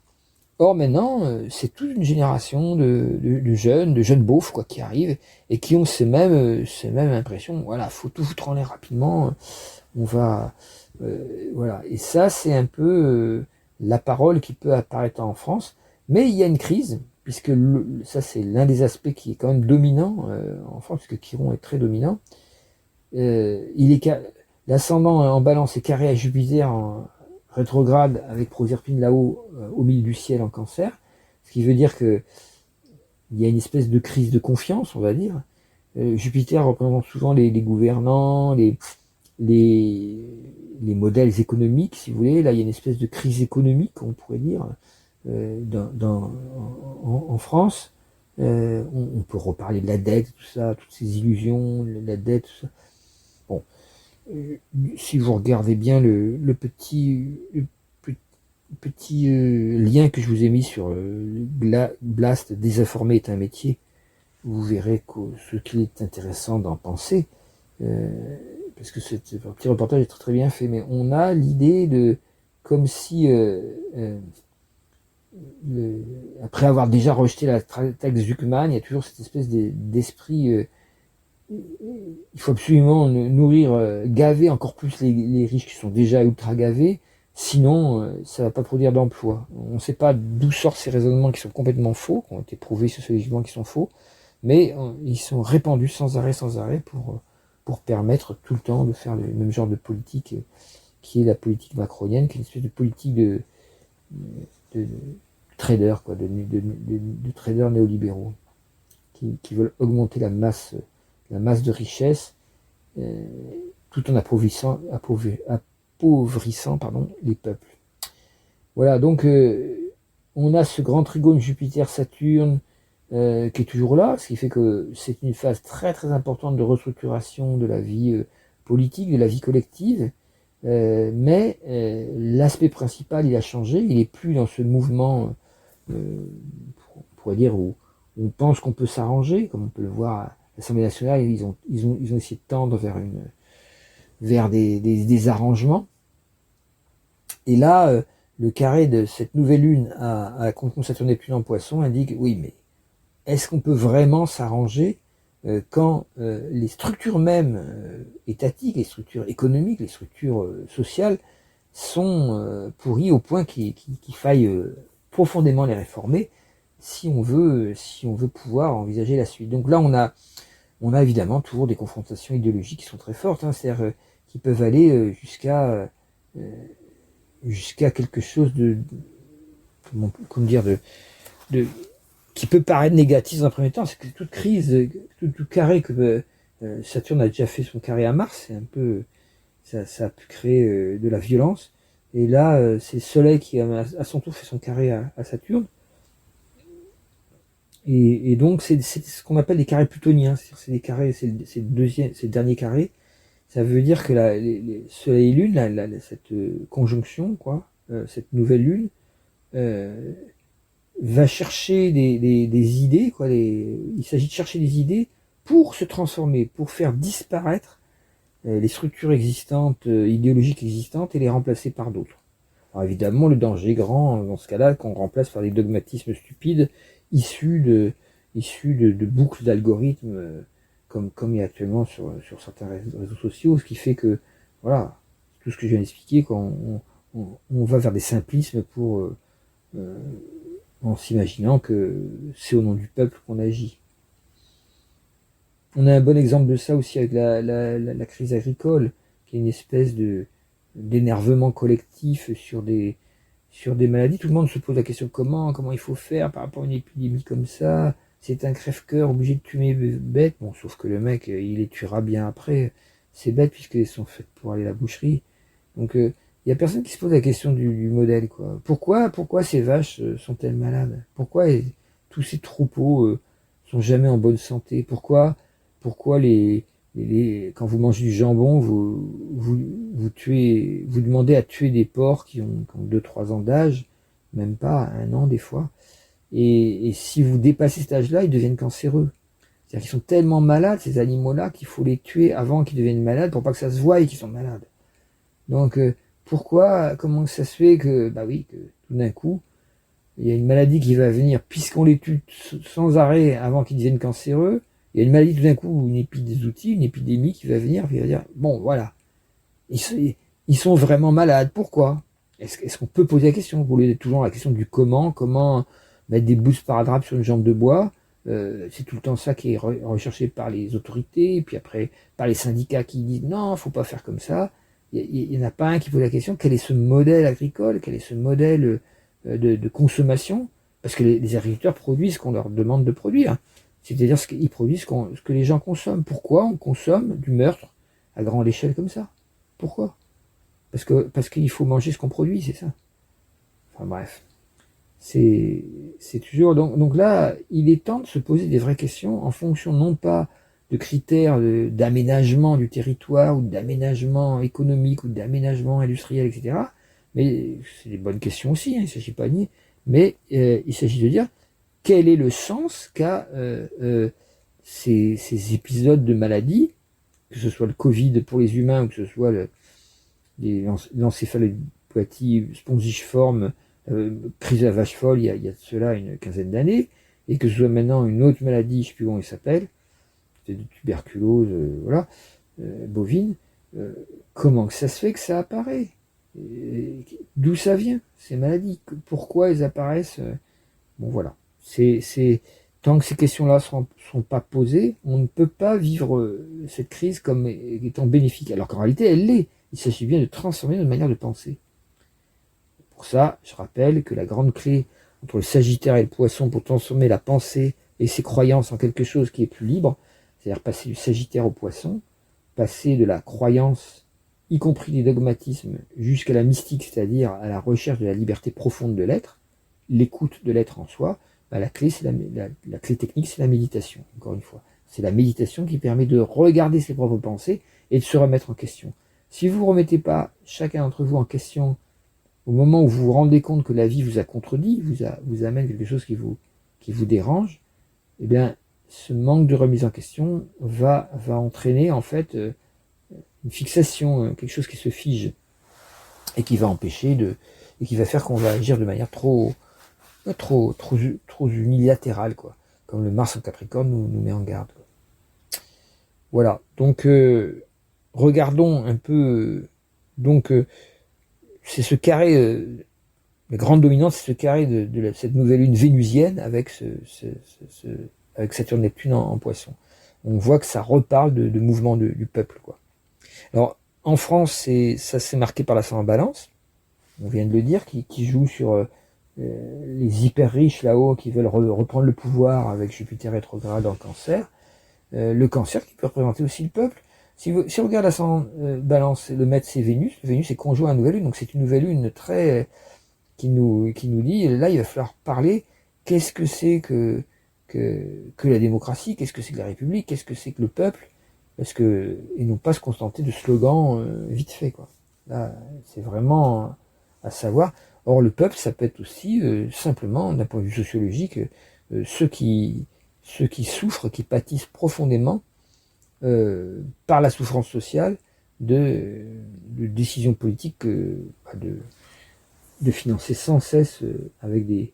Or maintenant, c'est toute une génération de jeunes beaufs, quoi, qui arrivent et qui ont ces mêmes impressions. Voilà, faut tout foutre en l'air rapidement. On va, voilà. Et ça, c'est un peu la parole qui peut apparaître en France. Mais il y a une crise, puisque ça, c'est l'un des aspects qui est quand même dominant en France, puisque Chiron est très dominant. L'ascendant en Balance est carré à Jupiter en rétrograde avec Proserpine là-haut au milieu du ciel en Cancer, ce qui veut dire que il y a une espèce de crise de confiance, on va dire. Jupiter représente souvent les gouvernants, les modèles économiques, si vous voulez. Là, il y a une espèce de crise économique, on pourrait dire, en France. On peut reparler de la dette, tout ça, toutes ces illusions, la dette, tout ça. Bon. Si vous regardez bien le petit lien que je vous ai mis sur Blast, désinformé est un métier, vous verrez ce qu'il est intéressant d'en penser, parce que ce petit reportage est très, très bien fait, mais on a l'idée de comme si après avoir déjà rejeté la taxe Zuckman, il y a toujours cette espèce d'esprit il faut absolument nourrir, gaver encore plus les riches qui sont déjà ultra gavés, sinon ça va pas produire d'emploi. On ne sait pas d'où sortent ces raisonnements qui sont complètement faux, qui ont été prouvés sociologiquement qui sont faux, mais ils sont répandus sans arrêt pour permettre tout le temps de faire le même genre de politique qui est la politique macronienne, qui est une espèce de politique de traders, quoi, de traders néolibéraux qui veulent augmenter la masse de richesse, tout en appauvrissant les peuples. Voilà, donc on a ce grand trigone Jupiter-Saturne qui est toujours là, ce qui fait que c'est une phase très très importante de restructuration de la vie politique, de la vie collective, mais l'aspect principal, il a changé, il n'est plus dans ce mouvement, on pourrait dire, où on pense qu'on peut s'arranger, comme on peut le voir à l'Assemblée nationale. Ils ont essayé de tendre vers des arrangements. Et là, le carré de cette nouvelle lune à conjonction Saturne-Neptune en Poisson indique, oui, mais est-ce qu'on peut vraiment s'arranger quand les structures même étatiques, les structures économiques, les structures sociales sont pourries au point qu'il faille profondément les réformer si on veut pouvoir envisager la suite. Donc là, on a évidemment toujours des confrontations idéologiques qui sont très fortes, hein, c'est-à-dire qui peuvent aller jusqu'à jusqu'à quelque chose comment dire, de qui peut paraître négatif dans un premier temps, c'est que toute crise, tout carré que Saturne a déjà fait son carré à Mars, c'est un peu, ça a pu créer de la violence. Et là, c'est le Soleil qui à son tour fait son carré à Saturne. Et donc c'est ce qu'on appelle des carrés plutoniens, c'est des carrés, c'est le dernier carré. Ça veut dire que les Soleil et Lune, cette conjonction, quoi, cette nouvelle Lune, va chercher des idées, quoi. Il s'agit de chercher des idées pour se transformer, pour faire disparaître les structures existantes, idéologiques existantes, et les remplacer par d'autres. Alors évidemment, le danger est grand dans ce cas-là qu'on remplace par des dogmatismes stupides issus de boucles d'algorithmes comme il y a actuellement sur certains réseaux sociaux, ce qui fait que voilà, tout ce que je viens d'expliquer, on va vers des simplismes en s'imaginant que c'est au nom du peuple qu'on agit. On a un bon exemple de ça aussi avec la crise agricole, qui est une espèce d'énervement collectif sur des maladies. Tout le monde se pose la question comment il faut faire par rapport à une épidémie comme ça. C'est un crève-cœur obligé de tuer mes bêtes. Bon, sauf que le mec, il les tuera bien après. Ces bêtes, puisqu'elles sont faites pour aller à la boucherie. Donc, il y a personne qui se pose la question du modèle, quoi. Pourquoi ces vaches sont-elles malades? Pourquoi tous ces troupeaux sont jamais en bonne santé? Pourquoi quand vous mangez du jambon, vous demandez à tuer des porcs qui ont 2-3 ans d'âge, même pas 1 an des fois. Et si vous dépassez cet âge-là, ils deviennent cancéreux. C'est-à-dire qu'ils sont tellement malades, ces animaux-là, qu'il faut les tuer avant qu'ils deviennent malades pour pas que ça se voie qu'ils sont malades. Donc, comment ça se fait que tout d'un coup, il y a une maladie qui va venir, puisqu'on les tue sans arrêt avant qu'ils deviennent cancéreux. Il y a une maladie tout d'un coup, une épidémie qui va venir, qui va dire, bon voilà, ils sont vraiment malades, pourquoi? Est-ce qu'on peut poser la question, au lieu d'être toujours la question du comment mettre des bouts de sparadrap sur une jambe de bois? C'est tout le temps ça qui est recherché par les autorités, et puis après par les syndicats qui disent non, faut pas faire comme ça. Il n'y en a pas un qui pose la question, quel est ce modèle agricole, quel est ce modèle de consommation? Parce que les agriculteurs produisent ce qu'on leur demande de produire. C'est-à-dire qu'ils produisent ce que les gens consomment. Pourquoi on consomme du meurtre à grande échelle comme ça? Pourquoi? Parce qu'il faut manger ce qu'on produit, c'est ça. Enfin bref. C'est toujours... Donc là, il est temps de se poser des vraies questions en fonction non pas de critères d'aménagement du territoire ou d'aménagement économique ou d'aménagement industriel, etc. Mais c'est des bonnes questions aussi, hein, il ne s'agit pas de nier. Mais il s'agit de dire quel est le sens qu'a ces épisodes de maladie, que ce soit le Covid pour les humains ou que ce soit l'encéphalopathie spongiforme, crise à la vache folle, il y a de cela une quinzaine d'années, et que ce soit maintenant une autre maladie, je ne sais plus comment elle s'appelle, c'est de tuberculose, bovine, comment ça se fait que ça apparaît? D'où ça vient, ces maladies? Pourquoi elles apparaissent? Bon voilà. Tant que ces questions-là ne sont pas posées, on ne peut pas vivre cette crise comme étant bénéfique. Alors qu'en réalité, elle l'est. Il s'agit bien de transformer notre manière de penser. Pour ça, je rappelle que la grande clé entre le Sagittaire et le Poisson pour transformer la pensée et ses croyances en quelque chose qui est plus libre, c'est-à-dire passer du Sagittaire au Poisson, passer de la croyance, y compris des dogmatismes, jusqu'à la mystique, c'est-à-dire à la recherche de la liberté profonde de l'être, l'écoute de l'être en soi, la clé, la clé technique, c'est la méditation, encore une fois. C'est la méditation qui permet de regarder ses propres pensées et de se remettre en question. Si vous ne remettez pas chacun d'entre vous en question au moment où vous vous rendez compte que la vie vous a contredit, vous amène quelque chose qui vous dérange, eh bien, ce manque de remise en question va entraîner en fait une fixation, quelque chose qui se fige et qui va empêcher et qui va faire qu'on va agir de manière trop unilatérale, quoi. Comme le Mars en Capricorne nous met en garde, quoi. Voilà. Donc, regardons un peu. C'est ce carré. La grande dominante, c'est ce carré de cette nouvelle lune vénusienne avec avec Saturne-Neptune en Poisson. On voit que ça reparle de mouvement du peuple, quoi. Alors, en France, ça s'est marqué par l'ascendant Balance. on vient de le dire, qui joue sur les hyper riches là-haut qui veulent reprendre le pouvoir avec Jupiter rétrograde en Cancer. Le Cancer qui peut représenter aussi le peuple. Si on regarde l'ascendant Balance, le maître c'est Vénus. Vénus est conjoint à nouvelle lune, donc c'est une nouvelle lune très qui nous dit là il va falloir parler. Qu'est-ce que c'est que la démocratie, qu'est-ce que c'est que la République, qu'est-ce que c'est que le peuple, parce que et non pas se contenter de slogans vite fait quoi. Là c'est vraiment à savoir. Or le peuple ça peut être aussi simplement d'un point de vue sociologique ceux qui souffrent, qui pâtissent profondément par la souffrance sociale de décisions politiques de financer sans cesse avec des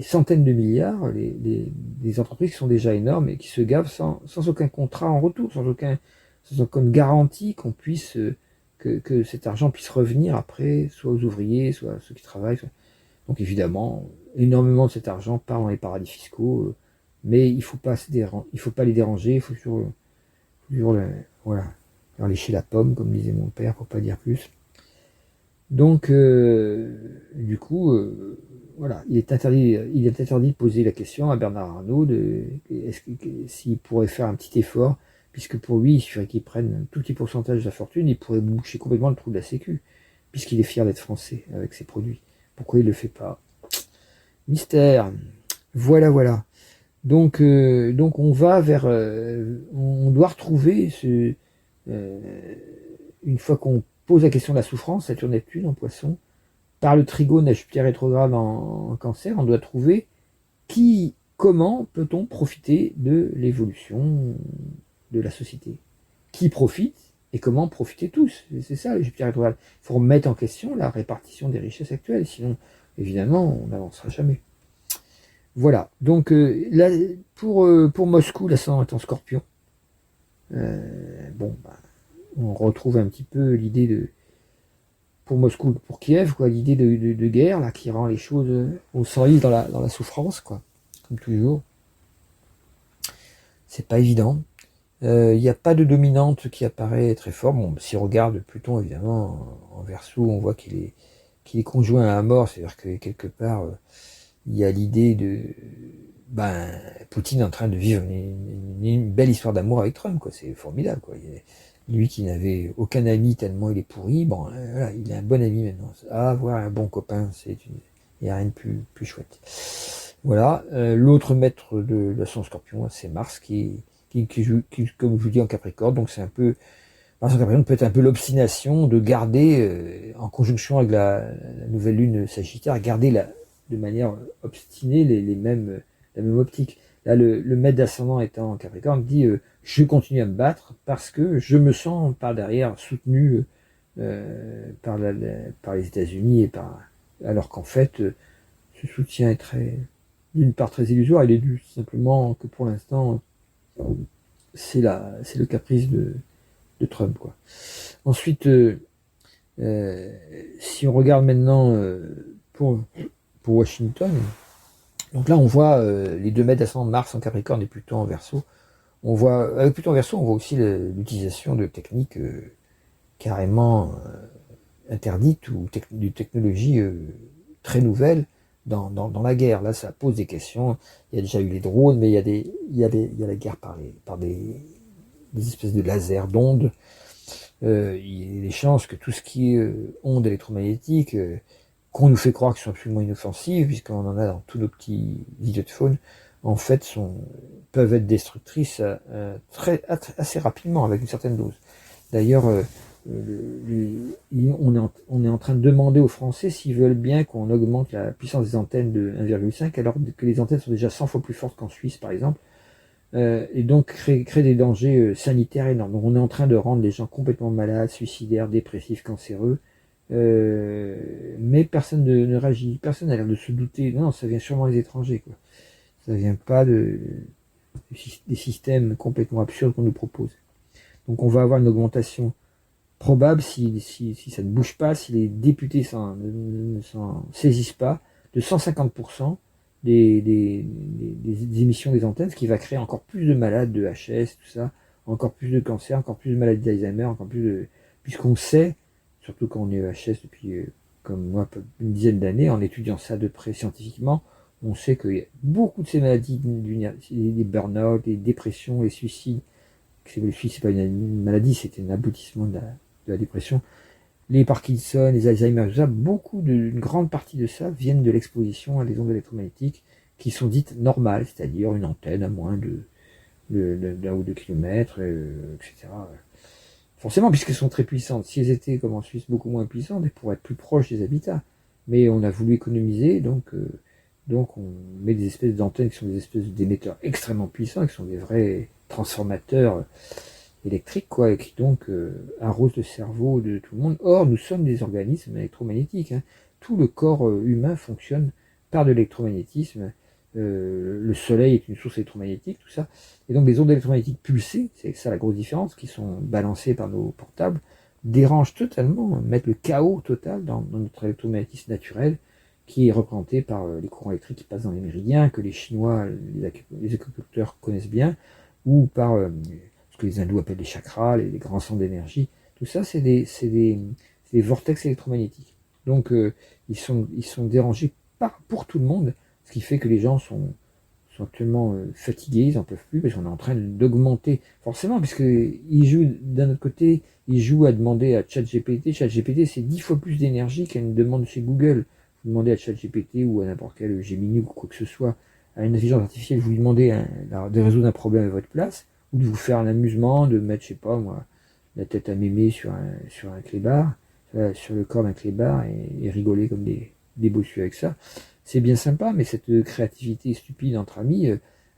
centaines de milliards des entreprises qui sont déjà énormes et qui se gavent sans aucun contrat en retour, sans aucune garantie qu'on puisse que cet argent puisse revenir après, soit aux ouvriers, soit à ceux qui travaillent. Donc évidemment, énormément de cet argent part dans les paradis fiscaux, mais il faut pas les déranger, il faut toujours voilà, leur lécher la pomme, comme disait mon père, pour pas dire plus. Donc, du coup, voilà, il est interdit de poser la question à Bernard Arnault s'il pourrait faire un petit effort, puisque pour lui, il suffirait qu'il prenne un tout petit pourcentage de la fortune, il pourrait boucher complètement le trou de la Sécu, puisqu'il est fier d'être français avec ses produits. Pourquoi il le fait pas? Mystère. Voilà. Donc on va vers, on doit retrouver une fois qu'on pose la question de la souffrance, Saturne-Neptune en Poisson, par le trigone à Jupiter rétrograde en Cancer, on doit trouver comment peut-on profiter de l'évolution de la société, qui profite et comment profiter tous. C'est ça le Jupiter rétrograde. Il faut remettre en question la répartition des richesses actuelles, sinon évidemment on n'avancera jamais. Voilà, donc là, pour Moscou, l'ascendant est en Scorpion. On retrouve un petit peu l'idée pour Moscou, pour Kiev, quoi, l'idée de guerre là qui rend les choses au sang livre dans la souffrance, quoi, comme toujours. C'est pas évident. Il n'y a pas de dominante qui apparaît très fort. Bon, si on regarde Pluton, évidemment, en Verseau, on voit qu'il est conjoint à la mort, c'est-à-dire que quelque part il y a l'idée de Poutine est en train de vivre une belle histoire d'amour avec Trump, quoi. C'est formidable, quoi. Lui qui n'avait aucun ami tellement il est pourri, voilà, il a un bon ami maintenant. Avoir un bon copain, il n'y a rien de plus chouette. Voilà. L'autre maître de la son Scorpion, c'est Mars qui joue, comme je vous dis, en Capricorne. Donc c'est un peu, Mars en Capricorne peut être un peu l'obstination de garder, en conjonction avec la nouvelle lune Sagittaire, garder de manière obstinée la même optique. Là, le maître d'ascendant étant en Capricorne dit je continue à me battre parce que je me sens par derrière soutenu par les États-Unis alors qu'en fait ce soutien est d'une part très illusoire. Il est dû simplement que pour l'instant c'est le caprice de Trump, quoi. Ensuite, si on regarde maintenant pour Washington, donc là on voit les deux maîtres d'ascendant Mars en Capricorne et Pluton en Verseau. Avec Pluton en Verseau, on voit aussi l'utilisation de techniques carrément interdites ou de technologies très nouvelles dans la guerre. Là, ça pose des questions. Il y a déjà eu les drones, mais il y a la guerre par des espèces de lasers, d'ondes. Il y a des chances que tout ce qui est ondes électromagnétiques qu'on nous fait croire qu'ils sont absolument inoffensives, puisqu'on en a dans tous nos petits idiophones, en fait, peuvent être destructrices assez rapidement, avec une certaine dose. D'ailleurs, on est en train de demander aux Français s'ils veulent bien qu'on augmente la puissance des antennes de 1,5, alors que les antennes sont déjà 100 fois plus fortes qu'en Suisse, par exemple, et donc créer des dangers sanitaires énormes. Donc on est en train de rendre les gens complètement malades, suicidaires, dépressifs, cancéreux, mais personne ne réagit, personne n'a l'air de se douter. Non, ça vient sûrement des étrangers, quoi. Ça vient pas des systèmes complètement absurdes qu'on nous propose. Donc on va avoir une augmentation probable si ça ne bouge pas, si les députés ne s'en saisissent pas, de 150% des émissions des antennes, ce qui va créer encore plus de malades de HS, tout ça, encore plus de cancers, encore plus de maladies d'Alzheimer, puisqu'on sait, surtout quand on est HS depuis comme moi, une dizaine d'années, en étudiant ça de près scientifiquement, on sait qu'il y a beaucoup de ces maladies, les burn-out, les dépressions, les suicides, le suicide, c'est pas une maladie, c'était un aboutissement de la dépression, les Parkinson, les Alzheimer, tout ça, une grande partie de ça viennent de l'exposition à des ondes électromagnétiques qui sont dites normales, c'est-à-dire une antenne à moins d'un ou deux kilomètres, etc. Forcément, puisqu'elles sont très puissantes. Si elles étaient, comme en Suisse, beaucoup moins puissantes, elles pourraient être plus proches des habitats. Mais on a voulu économiser, donc on met des espèces d'antennes qui sont des espèces d'émetteurs extrêmement puissants, qui sont des vrais transformateurs électriques, quoi, et qui donc arrosent le cerveau de tout le monde. Or, nous sommes des organismes électromagnétiques. Hein. Tout le corps humain fonctionne par de l'électromagnétisme. Le soleil est une source électromagnétique, tout ça. Et donc les ondes électromagnétiques pulsées, c'est ça la grosse différence, qui sont balancées par nos portables, dérangent totalement, mettent le chaos total dans notre électromagnétisme naturel, qui est représenté par les courants électriques qui passent dans les méridiens, que les Chinois, les acupuncteurs connaissent bien, ou par ce que les hindous appellent les chakras, les grands centres d'énergie. Tout ça, c'est des vortex électromagnétiques. Donc ils sont dérangés pour tout le monde, ce qui fait que les gens sont actuellement fatigués, ils n'en peuvent plus, parce qu'on est en train d'augmenter, forcément, parce qu'ils jouent, d'un autre côté, ils jouent à demander à ChatGPT. ChatGPT, c'est 10 fois plus d'énergie qu'une demande chez Google. Vous demandez à ChatGPT ou à n'importe quel Gemini ou quoi que ce soit, à une intelligence artificielle, vous lui demandez de résoudre un problème à votre place, ou de vous faire un amusement, de mettre, je sais pas moi, la tête à mémé sur un clébard, sur le corps d'un clébard, et rigoler comme des bossus avec ça. C'est bien sympa, mais cette créativité stupide entre amis,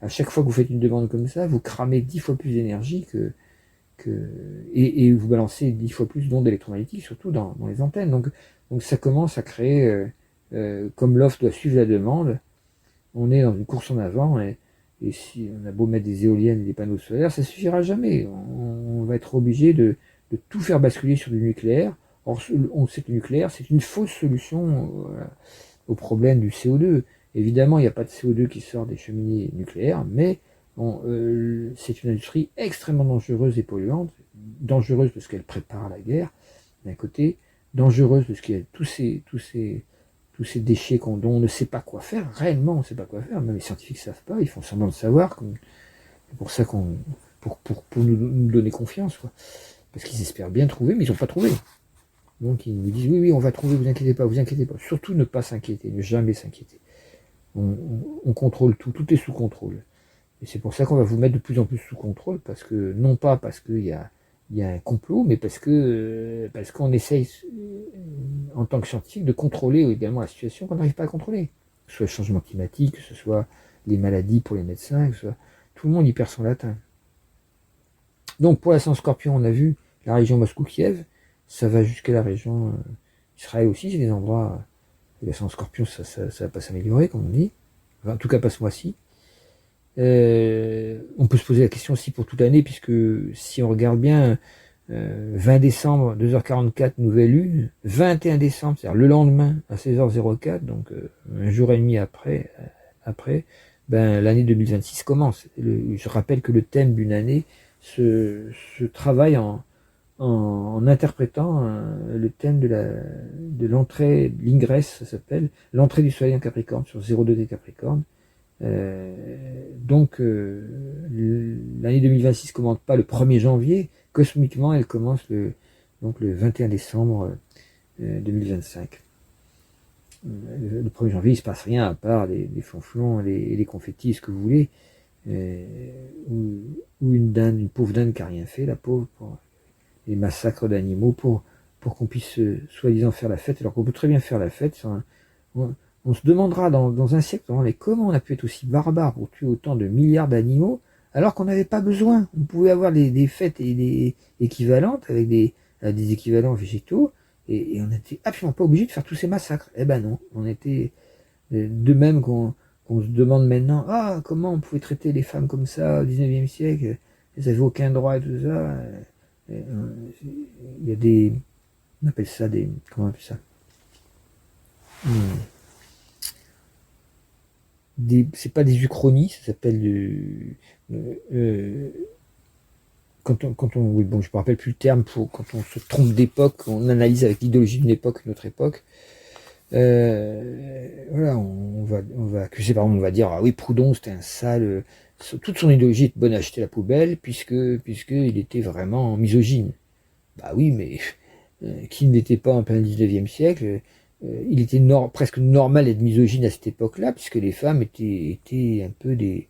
à chaque fois que vous faites une demande comme ça, vous cramez 10 fois plus d'énergie et vous balancez 10 fois plus d'ondes électromagnétiques, surtout dans les antennes. Donc ça commence à créer, comme l'offre doit suivre la demande, on est dans une course en avant, et si on a beau mettre des éoliennes et des panneaux solaires, ça suffira jamais. On va être obligé de tout faire basculer sur du nucléaire. Or, on sait que le nucléaire, c'est une fausse solution au problème du CO2. Évidemment, il n'y a pas de CO2 qui sort des cheminées nucléaires, mais c'est une industrie extrêmement dangereuse et polluante. Dangereuse parce qu'elle prépare la guerre, d'un côté. Dangereuse parce qu'il y a tous ces déchets dont on ne sait pas quoi faire. Réellement, on ne sait pas quoi faire. Même les scientifiques ne savent pas. Ils font semblant de savoir. C'est pour ça pour nous donner confiance, quoi. Parce qu'ils espèrent bien trouver, mais ils n'ont pas trouvé. Donc ils nous disent oui, on va trouver, vous inquiétez pas. Surtout ne pas s'inquiéter, ne jamais s'inquiéter. On contrôle tout est sous contrôle. Et c'est pour ça qu'on va vous mettre de plus en plus sous contrôle, parce que non pas parce qu'il y a un complot, mais parce qu'on essaye en tant que scientifique de contrôler également la situation qu'on n'arrive pas à contrôler. Que ce soit le changement climatique, que ce soit les maladies pour les médecins, que ce soit tout le monde y perd son latin. Donc pour l'ascendant Scorpion, on a vu la région Moscou-Kiev, ça va jusqu'à la région Israël aussi, c'est des endroits, l'ascendant Scorpion, ça va pas s'améliorer, comme on dit, enfin, en tout cas pas ce mois-ci. On peut se poser la question aussi pour toute l'année, puisque si on regarde bien, 20 décembre, 2h44, nouvelle lune, 21 décembre, c'est-à-dire le lendemain, à 16h04, donc un jour et demi après, l'année 2026 commence. Je rappelle que le thème d'une année se travaille en interprétant le thème de l'entrée, de l'ingress, ça s'appelle, l'entrée du soleil en Capricorne, sur 0,2 Capricorne. Donc l'année 2026 commence pas le 1er janvier, cosmiquement elle commence le 21 décembre 2025. Le 1er janvier il se passe rien à part les flonflons, les confettis, ce que vous voulez, ou une pauvre dinde qui a rien fait, la pauvre, pour les massacres d'animaux pour qu'on puisse soi-disant faire la fête, alors qu'on peut très bien faire la fête. On se demandera dans un siècle, mais comment on a pu être aussi barbare pour tuer autant de milliards d'animaux alors qu'on n'avait pas besoin. On pouvait avoir des fêtes et des équivalentes avec des équivalents végétaux, et on n'était absolument pas obligé de faire tous ces massacres. Eh ben non, on était de même qu'on se demande maintenant, comment on pouvait traiter les femmes comme ça au 19e siècle, elles n'avaient aucun droit et tout ça. Il y a on appelle ça comment on appelle ça, c'est pas des uchronies, ça s'appelle oui, bon, je me rappelle plus le terme, quand on se trompe d'époque, on analyse avec l'idéologie d'une époque une autre époque. Voilà, on va accuser, par exemple, on va dire, ah oui, Proudhon, c'était un sale, toute son idéologie est bonne à jeter à la poubelle, puisque il était vraiment misogyne. Bah oui, mais qui ne l'était pas en plein 19e siècle, il était presque normal d'être misogyne à cette époque-là, puisque les femmes étaient un peu des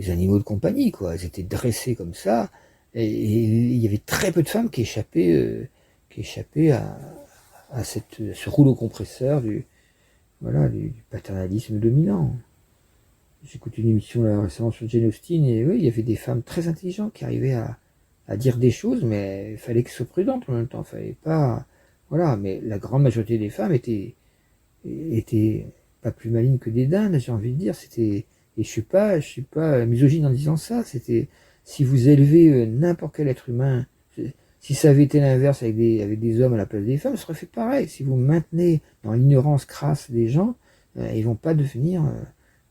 animaux de compagnie, quoi. Elles étaient dressées comme ça, et il y avait très peu de femmes qui échappaient à ce rouleau compresseur voilà, du paternalisme dominant. J'écoute une émission là, récemment sur Jane Austen, et oui, il y avait des femmes très intelligentes qui arrivaient à dire des choses, mais il fallait qu'elles soient prudentes en même temps. Fallait pas, voilà, mais la grande majorité des femmes étaient pas plus malignes que des dindes, j'ai envie de dire. C'était, et je suis pas misogyne en disant ça. C'était, si vous élevez n'importe quel être humain, si ça avait été l'inverse avec des hommes à la place des femmes, ça serait fait pareil. Si vous maintenez dans l'ignorance crasse des gens, ils vont pas devenir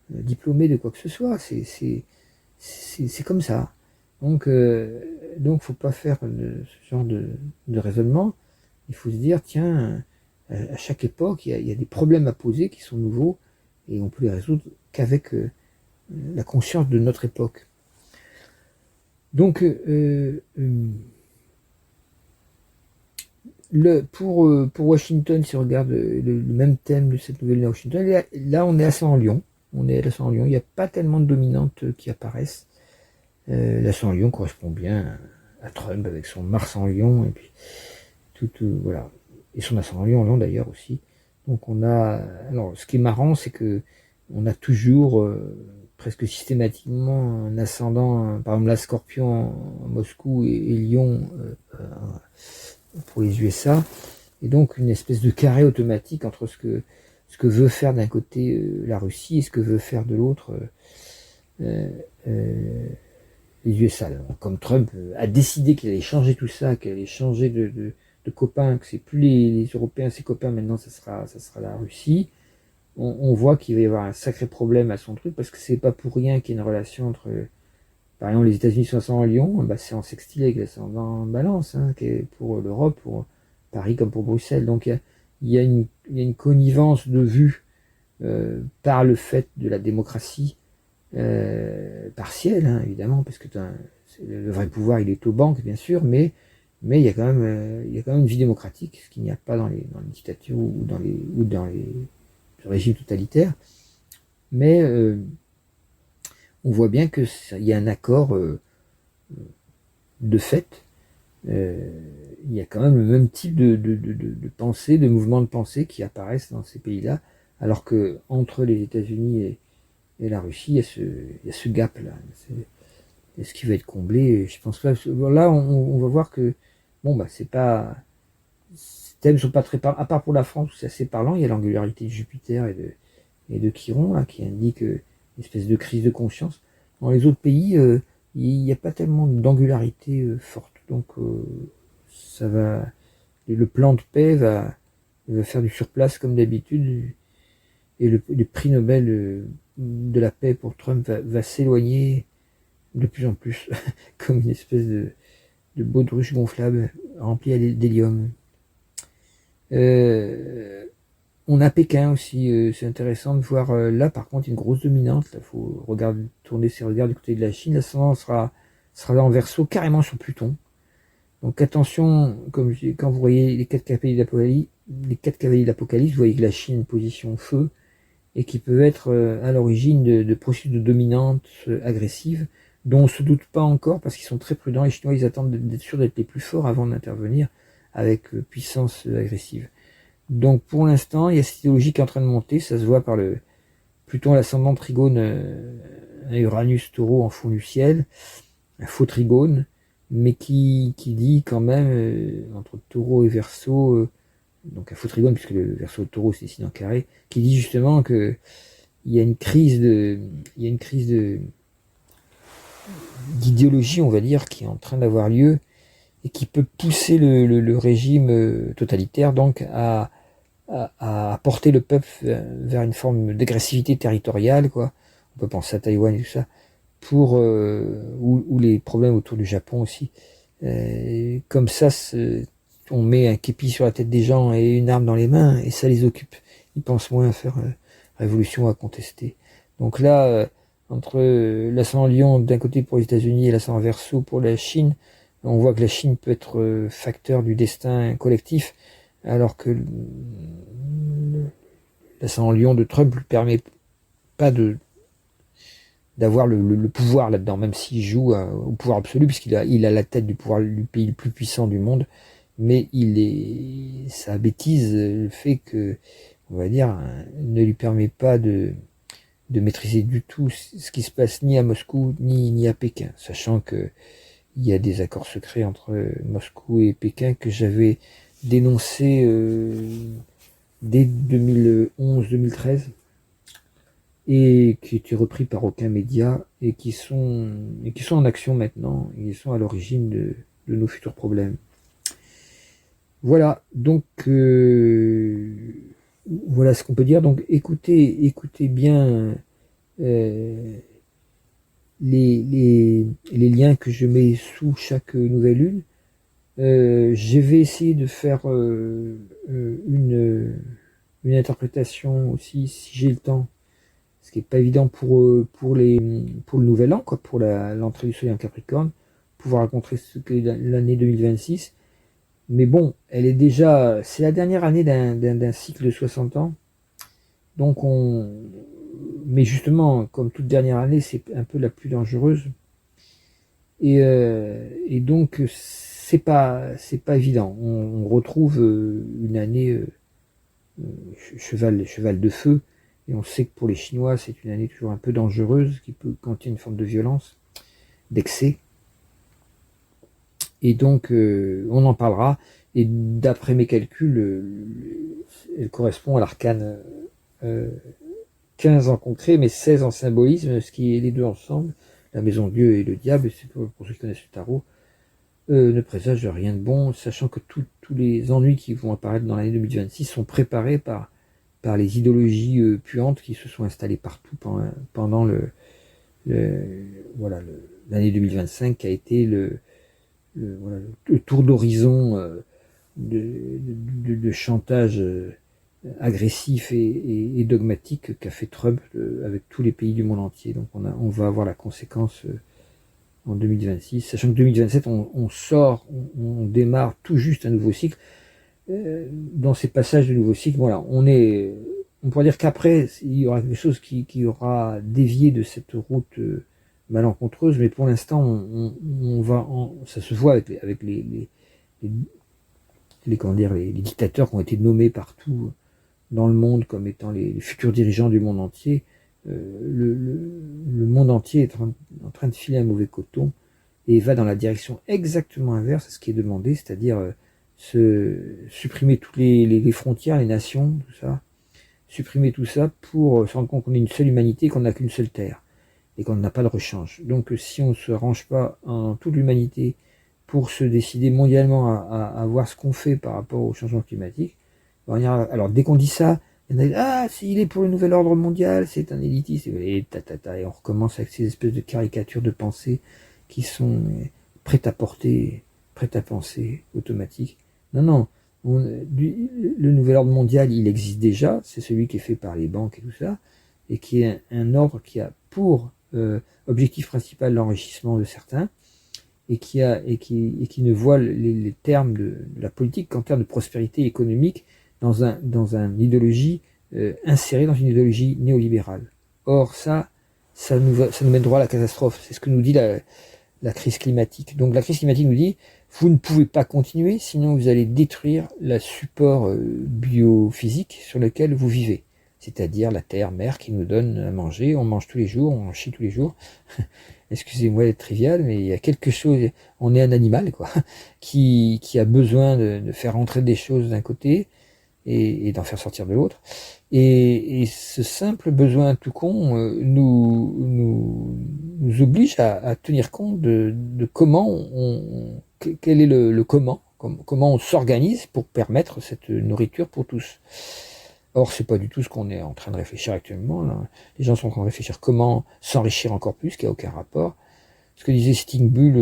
diplômés de quoi que ce soit. C'est comme ça. Donc, faut pas faire ce genre de raisonnement. Il faut se dire, tiens, à chaque époque, il y a des problèmes à poser qui sont nouveaux et on peut les résoudre qu'avec la conscience de notre époque. Donc, pour Washington, si on regarde le même thème de cette nouvelle à Washington, là on est assez en Lyon. On est assez en Lyon. Il n'y a pas tellement de dominantes qui apparaissent. L'ascendant en Lion correspond bien à Trump avec son Mars en Lion et puis voilà, et son ascendant en Lion d'ailleurs aussi. Donc on a, alors ce qui est marrant, c'est que on a toujours presque systématiquement un ascendant, par exemple la Scorpion en Moscou et Lion pour les USA, et donc une espèce de carré automatique entre ce que veut faire d'un côté la Russie et ce que veut faire de l'autre les USA. Alors, comme Trump a décidé qu'il allait changer tout ça, qu'il allait changer de copains, que c'est plus les Européens ses copains, maintenant ça sera la Russie, on voit qu'il va y avoir un sacré problème à son truc, parce que c'est pas pour rien qu'il y a une relation entre, par exemple, les États-Unis sont en Lyon, bah c'est en sextile avec l'ascendant en balance, hein, qui est pour l'Europe, pour Paris comme pour Bruxelles. Donc il y a une connivence de vues par le fait de la démocratie partielle, hein, évidemment, parce que le vrai pouvoir il est aux banques, bien sûr, mais il y a quand même une vie démocratique, ce qu'il n'y a pas dans les dictatures ou dans les régimes totalitaires. Mais on voit bien que il y a un accord de fait. Il y a quand même le même type de pensée, de mouvements de pensée qui apparaissent dans ces pays-là, alors que entre les États-Unis et la Russie, il y a ce gap-là. C'est ce qui va être comblé. Je pense que là, on va voir que bon, bah, c'est pas, ces thèmes sont pas très parlants, à part pour la France où c'est assez parlant. Il y a l'angularité de Jupiter et de Chiron là, qui indique une espèce de crise de conscience. Dans les autres pays, il n'y a pas tellement d'angularité forte. Donc ça va, le plan de paix va faire du surplace comme d'habitude, et le prix Nobel de la paix pour Trump va s'éloigner de plus en plus comme une espèce de baudruche gonflable remplie d'hélium. On a Pékin aussi, c'est intéressant de voir là par contre une grosse dominante. Il faut tourner ses regards du côté de la Chine. L'ascendant sera en Verseau, carrément sur Pluton. Donc attention, quand vous voyez les 4 cavaliers de l'Apocalypse, vous voyez que la Chine a une position feu et qui peut être à l'origine de processus de dominante agressive dont on se doute pas encore parce qu'ils sont très prudents. Les Chinois, ils attendent d'être sûrs d'être les plus forts avant d'intervenir avec puissance agressive. Donc pour l'instant, il y a cette idéologie qui est en train de monter, ça se voit par le Pluton à l'ascendant trigone, un Uranus taureau en fond du ciel, un faux trigone, mais qui dit quand même, entre taureau et verseau, donc un faux trigone, puisque le verseau de taureau c'est ici en carré, qui dit justement que il y a une crise d'idéologie, on va dire, qui est en train d'avoir lieu et qui peut pousser le régime totalitaire donc à porter le peuple vers une forme d'agressivité territoriale, quoi. On peut penser à Taïwan et tout ça, ou les problèmes autour du Japon aussi. Comme ça, on met un képi sur la tête des gens et une arme dans les mains et ça les occupe. ils pensent moins à faire révolution, à contester. Donc là, entre l'ascendant Lion d'un côté pour les États-Unis et l'ascendant Verseau pour la Chine, on voit que la Chine peut être facteur du destin collectif, alors que l'ascendant Lion de Trump ne lui permet pas d'avoir le pouvoir là-dedans, même s'il joue au pouvoir absolu, puisqu'il a la tête du pouvoir du pays le plus puissant du monde, mais sa bêtise, le fait que, on va dire, ne lui permet pas de maîtriser du tout ce qui se passe ni à Moscou ni à Pékin, sachant que il y a des accords secrets entre Moscou et Pékin que j'avais dénoncés dès 2011-2013 et qui étaient repris par aucun média et qui sont en action maintenant et qui sont à l'origine de nos futurs problèmes. Voilà, donc voilà ce qu'on peut dire. Donc écoutez bien les liens que je mets sous chaque nouvelle lune. Je vais essayer de faire une interprétation aussi, si j'ai le temps, ce qui n'est pas évident pour le nouvel an, quoi, pour l'entrée du soleil en Capricorne, pouvoir raconter ce qu'est l'année 2026. Mais bon, c'est la dernière année d'un cycle de 60 ans. Donc mais justement, comme toute dernière année, c'est un peu la plus dangereuse. Et donc, c'est pas évident. On retrouve une année cheval de feu. Et on sait que pour les Chinois, c'est une année toujours un peu dangereuse, qui peut contenir une forme de violence, d'excès. Et donc, on en parlera. Et d'après mes calculs, elle correspond à l'arcane 15 en concret, mais 16 en symbolisme, ce qui est les deux ensemble, la maison Dieu et le diable, c'est pour ceux qui connaissent le tarot, ne présage rien de bon, sachant que tous les ennuis qui vont apparaître dans l'année 2026 sont préparés par les idéologies puantes qui se sont installées partout pendant l'année 2025, qui a été le tour d'horizon de chantage agressif et dogmatique qu'a fait Trump avec tous les pays du monde entier. Donc on va avoir la conséquence en 2026, sachant que 2027 on démarre tout juste un nouveau cycle. Dans ces passages de nouveau cycle, voilà, on pourrait dire qu'après il y aura quelque chose qui aura dévié de cette route malencontreuse, mais pour l'instant ça se voit avec les dictateurs qui ont été nommés partout dans le monde comme étant les futurs dirigeants du monde entier. Le monde entier est en train de filer un mauvais coton et va dans la direction exactement inverse à ce qui est demandé, c'est-à-dire supprimer toutes les frontières, les nations, tout ça, supprimer tout ça pour se rendre compte qu'on est une seule humanité, qu'on n'a qu'une seule terre et qu'on n'a pas de rechange. Donc si on ne se range pas en toute l'humanité pour se décider mondialement à voir ce qu'on fait par rapport au changement climatique, alors dès qu'on dit ça, il y en a, s'il est pour le nouvel ordre mondial, c'est un élitiste, et on recommence avec ces espèces de caricatures de pensée qui sont prêtes à porter, prêtes à penser, automatiques. Non, le nouvel ordre mondial, il existe déjà, c'est celui qui est fait par les banques et tout ça, et qui est un ordre qui a pour objectif principal l'enrichissement de certains, et qui ne voit les termes de la politique qu'en termes de prospérité économique dans une idéologie insérée dans une idéologie néolibérale. Or ça nous mène droit à la catastrophe. C'est ce que nous dit la crise climatique. Donc la crise climatique nous dit, vous ne pouvez pas continuer, sinon vous allez détruire le support biophysique sur lequel vous vivez. C'est-à-dire la terre, mère qui nous donne à manger, on mange tous les jours, on chie tous les jours. Excusez-moi d'être trivial, mais il y a quelque chose, on est un animal, quoi, qui a besoin de faire rentrer des choses d'un côté et d'en faire sortir de l'autre. Et ce simple besoin tout con nous oblige à tenir compte de comment quel est le comment on s'organise pour permettre cette nourriture pour tous. Or, c'est pas du tout ce qu'on est en train de réfléchir actuellement. Là. Les gens sont en train de réfléchir comment s'enrichir encore plus, qui n'a aucun rapport. Ce que disait Sitting Bull,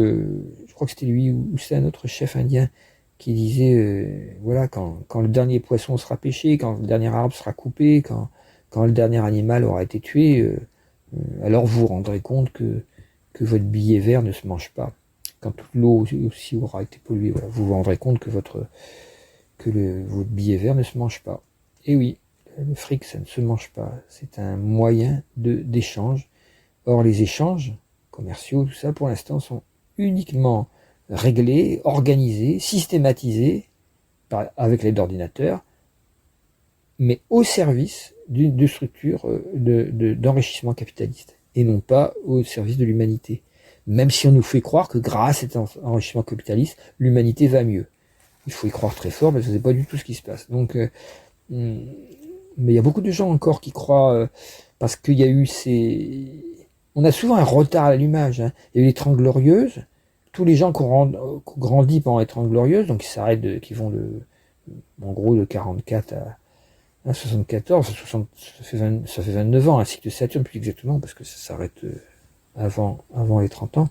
je crois que c'était lui ou c'est un autre chef indien, qui disait, voilà, quand le dernier poisson sera pêché, quand le dernier arbre sera coupé, quand le dernier animal aura été tué, alors vous vous rendrez compte que votre billet vert ne se mange pas. Quand toute l'eau aussi aura été polluée, voilà, vous vous rendrez compte que votre billet vert ne se mange pas. Et oui, le fric, ça ne se mange pas. C'est un moyen d'échange. Or, les échanges commerciaux, tout ça, pour l'instant, sont uniquement réglés, organisés, systématisés avec l'aide d'ordinateurs, mais au service de structures d'enrichissement capitaliste, et non pas au service de l'humanité. Même si on nous fait croire que grâce à cet enrichissement capitaliste, l'humanité va mieux. Il faut y croire très fort, parce que c'est pas du tout ce qui se passe. Donc, mais il y a beaucoup de gens encore qui croient, parce qu'il y a eu ces... On a souvent un retard à l'allumage. Hein. Il y a eu les 30 Glorieuses. Tous les gens qui ont grandi pendant les 30 Glorieuses, donc qui vont en gros de 44 à 74, ça fait 29 ans, un cycle de Saturne plus exactement, parce que ça s'arrête avant les 30 ans,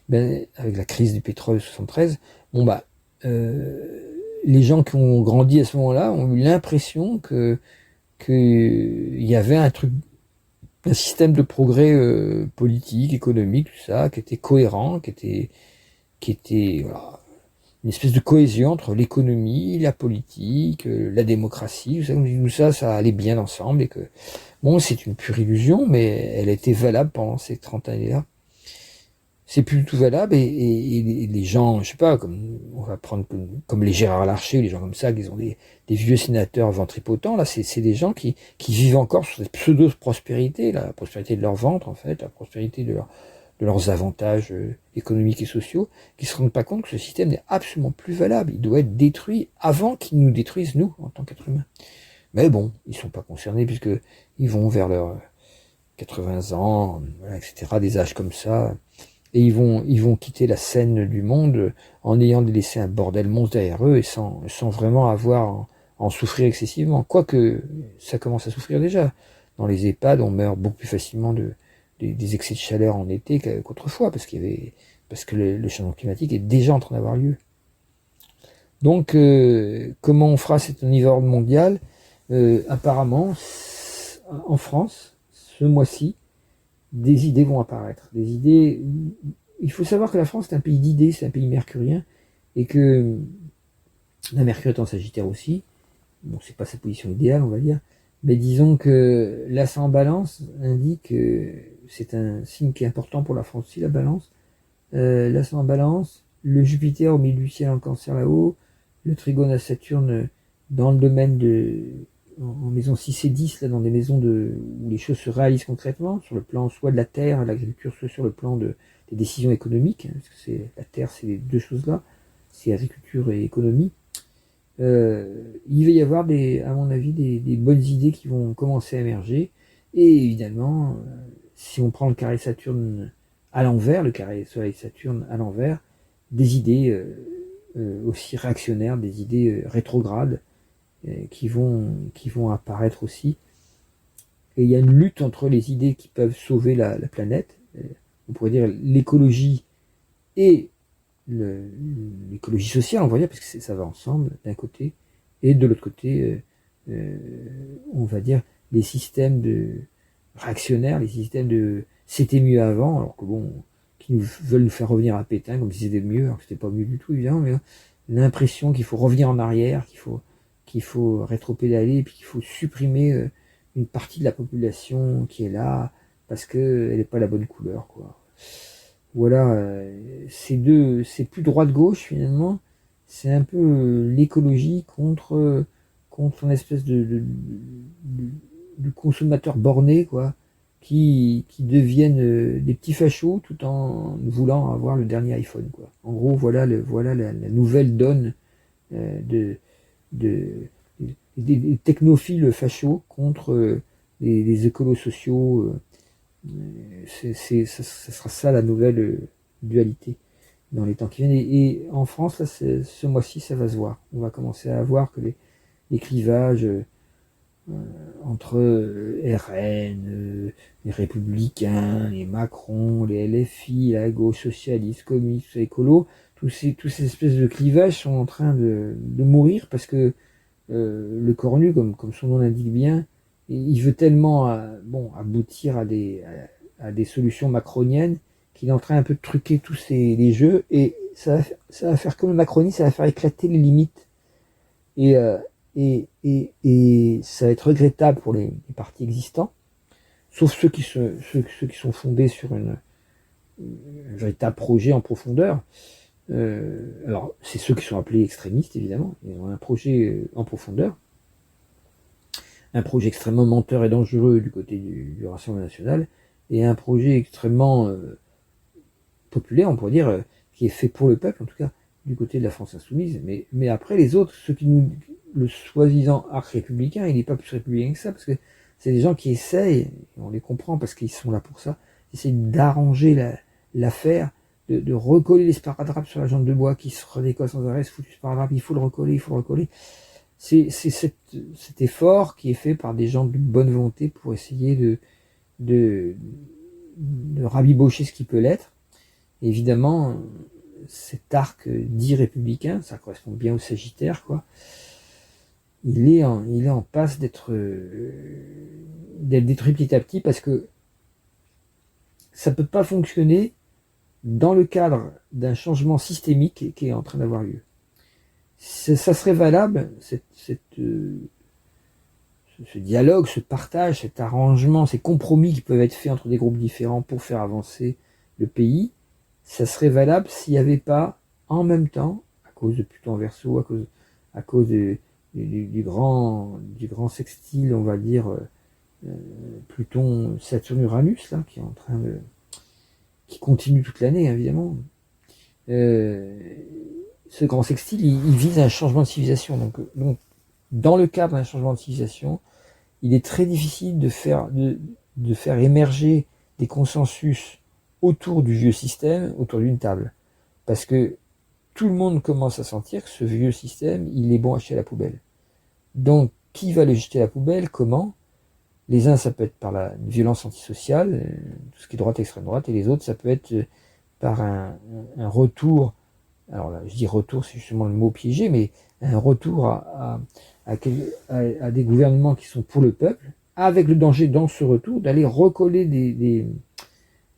ben, avec la crise du pétrole de 73. Bon bah, les gens qui ont grandi à ce moment-là ont eu l'impression que il y avait un système de progrès politique, économique, tout ça, qui était cohérent, qui était voilà, une espèce de cohésion entre l'économie, la politique, la démocratie, tout ça, ça allait bien ensemble, et que bon, c'est une pure illusion, mais elle a été valable pendant ces 30 années-là. C'est plus du tout valable, et les gens, je sais pas, on va prendre comme les Gérard Larcher, les gens comme ça, qui ont des vieux sénateurs ventripotents, là, c'est des gens qui vivent encore sur cette pseudo-prospérité, la prospérité de leur ventre, en fait, la prospérité de leurs avantages économiques et sociaux, qui se rendent pas compte que ce système n'est absolument plus valable. Il doit être détruit avant qu'il nous détruise, nous, en tant qu'êtres humains. Mais bon, ils sont pas concernés, puisque ils vont vers leurs 80 ans, voilà, etc., des âges comme ça, et ils vont quitter la scène du monde en ayant laissé un bordel monstre derrière eux, et sans vraiment avoir en souffrir excessivement. Quoique, ça commence à souffrir déjà. Dans les EHPAD, on meurt beaucoup plus facilement des excès de chaleur en été qu'autrefois, parce que le changement climatique est déjà en train d'avoir lieu. Donc, comment on fera cet omnivore mondial? Apparemment, en France, ce mois-ci, des idées vont apparaître. Des idées. Il faut savoir que la France est un pays d'idées, c'est un pays mercurien, et que la Mercure est en Sagittaire aussi. Bon, c'est pas sa position idéale, on va dire, mais disons que l'ascendant en Balance indique, c'est un signe qui est important pour la France aussi, la Balance. L'ascendant en Balance, le Jupiter au milieu du ciel en Cancer là-haut, le trigone à Saturne dans le domaine en maison 6 et 10, là, dans des maisons où les choses se réalisent concrètement, sur le plan soit de la terre, l'agriculture, soit sur le plan des décisions économiques, hein, parce que la terre, c'est les deux choses-là, c'est agriculture et économie. Il va y avoir, à mon avis, des bonnes idées qui vont commencer à émerger, et évidemment, si on prend le carré Saturne à l'envers, le carré Soleil-Saturne à l'envers, des idées aussi réactionnaires, des idées rétrogrades, qui vont apparaître aussi. Et il y a une lutte entre les idées qui peuvent sauver la planète, on pourrait dire l'écologie et l'écologie sociale, on va dire, parce que ça va ensemble d'un côté, et de l'autre côté, on va dire les systèmes réactionnaires, les systèmes de c'était mieux avant, alors que bon, qui veulent nous faire revenir à Pétain comme si c'était mieux, alors que c'était pas mieux du tout, évidemment, mais l'impression qu'il faut revenir en arrière, qu'il faut rétropédaler, et puis qu'il faut supprimer une partie de la population qui est là parce qu'elle n'est pas la bonne couleur, quoi. Voilà, c'est plus droite-gauche finalement, c'est un peu l'écologie contre une espèce de consommateur borné, quoi, qui deviennent des petits fachos tout en voulant avoir le dernier iPhone, quoi. En gros, voilà la nouvelle donne de des technophiles fachos contre les écolos sociaux. Ça sera ça la nouvelle dualité dans les temps qui viennent. Et en France, là, ce mois-ci, ça va se voir. On va commencer à voir que les clivages entre RN, les Républicains, les Macron, les LFI, la gauche socialiste, communiste, écolo, tous ces espèces de clivages sont en train de mourir parce que le cornu, comme son nom l'indique bien, il veut tellement aboutir à des solutions macroniennes qu'il est en train un peu de truquer tous les jeux, et ça va faire comme le macronisme, ça va faire éclater les limites. Et, et ça va être regrettable pour les partis existants, sauf ceux qui sont fondés sur un véritable projet en profondeur. Alors, c'est ceux qui sont appelés extrémistes, évidemment. Ils ont un projet en profondeur, un projet extrêmement menteur et dangereux du côté du Rassemblement national, et un projet extrêmement populaire, on pourrait dire, qui est fait pour le peuple, en tout cas, du côté de la France insoumise. Mais après, les autres, ceux qui nous... Le soi-disant arc républicain, il n'est pas plus républicain que ça, parce que c'est des gens qui essayent, et on les comprend parce qu'ils sont là pour ça, ils essayent d'arranger l'affaire, de recoller les sparadraps sur la jambe de bois qui se redécolle sans arrêt, ce foutu sparadrap, il faut le recoller. C'est cet effort qui est fait par des gens de bonne volonté pour essayer de rabibocher ce qui peut l'être. Évidemment, cet arc dit républicain, ça correspond bien au Sagittaire, quoi. Il est en passe d'être détruit petit à petit, parce que ça peut pas fonctionner dans le cadre d'un changement systémique qui est en train d'avoir lieu. Ça serait valable, ce dialogue, ce partage, cet arrangement, ces compromis qui peuvent être faits entre des groupes différents pour faire avancer le pays, ça serait valable s'il n'y avait pas, en même temps, à cause de Pluton en Verseau, à cause du grand sextile, on va dire, Pluton, Saturne, Uranus, là, qui est en train qui continue toute l'année, évidemment. Ce grand sextile, il vise un changement de civilisation. Donc, dans le cadre d'un changement de civilisation, il est très difficile de faire émerger des consensus autour du vieux système, autour d'une table. Parce que tout le monde commence à sentir que ce vieux système, il est bon à jeter à la poubelle. Donc, qui va le jeter à la poubelle? Comment? Les uns, ça peut être par la violence antisociale, tout ce qui est droite, extrême droite, et les autres, ça peut être par un retour. Alors là, je dis retour, c'est justement le mot piégé, mais un retour à des gouvernements qui sont pour le peuple, avec le danger dans ce retour d'aller recoller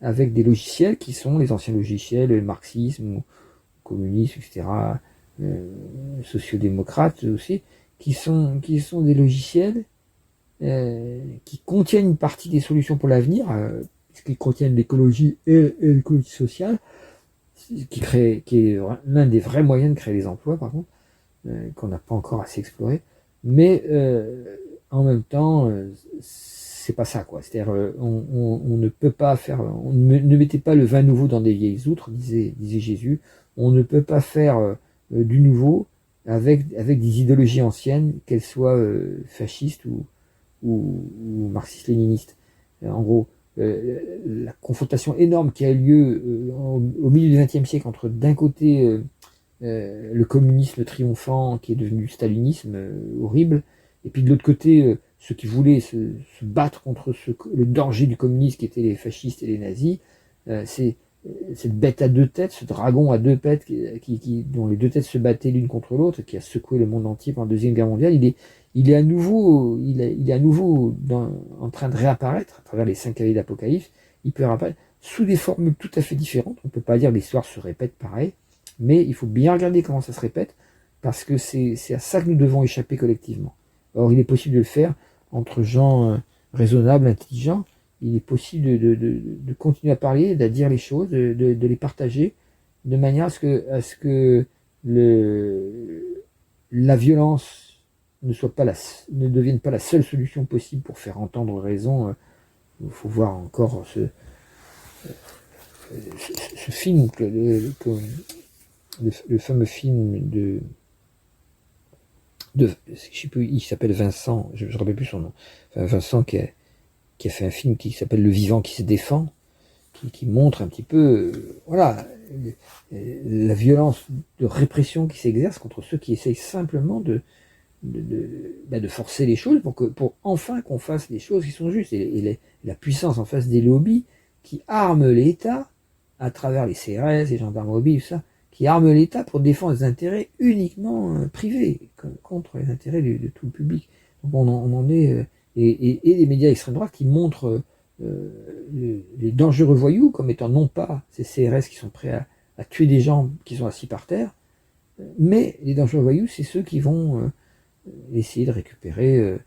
avec des logiciels qui sont les anciens logiciels, le marxisme, ou communisme, etc., sociodémocrates aussi, qui sont des logiciels qui contiennent une partie des solutions pour l'avenir, puisqu'ils contiennent l'écologie et l'écologie sociale, qui est l'un des vrais moyens de créer des emplois, par contre, qu'on n'a pas encore assez exploré. Mais en même temps, c'est pas ça, quoi. C'est-à-dire, on ne peut pas faire, ne mettez pas le vin nouveau dans des vieilles outres, disait Jésus. On ne peut pas faire du nouveau avec des idéologies anciennes, qu'elles soient fascistes ou marxistes-léninistes. En gros, la confrontation énorme qui a eu lieu au milieu du XXe siècle entre, d'un côté, le communisme triomphant qui est devenu stalinisme horrible, et puis de l'autre côté, ceux qui voulaient se battre contre le danger du communisme qui étaient les fascistes et les nazis. C'est cette bête à deux têtes, ce dragon à deux têtes dont les deux têtes se battaient l'une contre l'autre, qui a secoué le monde entier pendant la Deuxième Guerre mondiale. Il est à nouveau en train de réapparaître à travers les 5 cavaliers d'Apocalypse. Il peut réapparaître sous des formules tout à fait différentes. On ne peut pas dire que l'histoire se répète pareil, mais il faut bien regarder comment ça se répète, parce que c'est à ça que nous devons échapper collectivement. Or, il est possible de le faire entre gens raisonnables, intelligents. Il est possible de continuer à parler, de dire les choses, de les partager, de manière à ce que la violence ne devienne pas la seule solution possible pour faire entendre raison. Il faut voir encore ce film, le fameux film je sais plus, il s'appelle Vincent, je ne rappelle plus son nom. Enfin, Vincent qui a fait un film qui s'appelle Le Vivant qui se défend, qui montre un petit peu, voilà, la violence de répression qui s'exerce contre ceux qui essayent simplement de forcer les choses pour enfin qu'on fasse les choses qui sont justes. Et la puissance en face des lobbies qui arment l'État à travers les CRS, les gendarmes mobiles, tout ça, qui arment l'État pour défendre les intérêts uniquement privés, contre les intérêts de tout le public. Donc on en est, et les médias d'extrême droite qui montrent les dangereux voyous comme étant non pas ces CRS qui sont prêts à tuer des gens qui sont assis par terre, mais les dangereux voyous, c'est ceux qui vont essayer de récupérer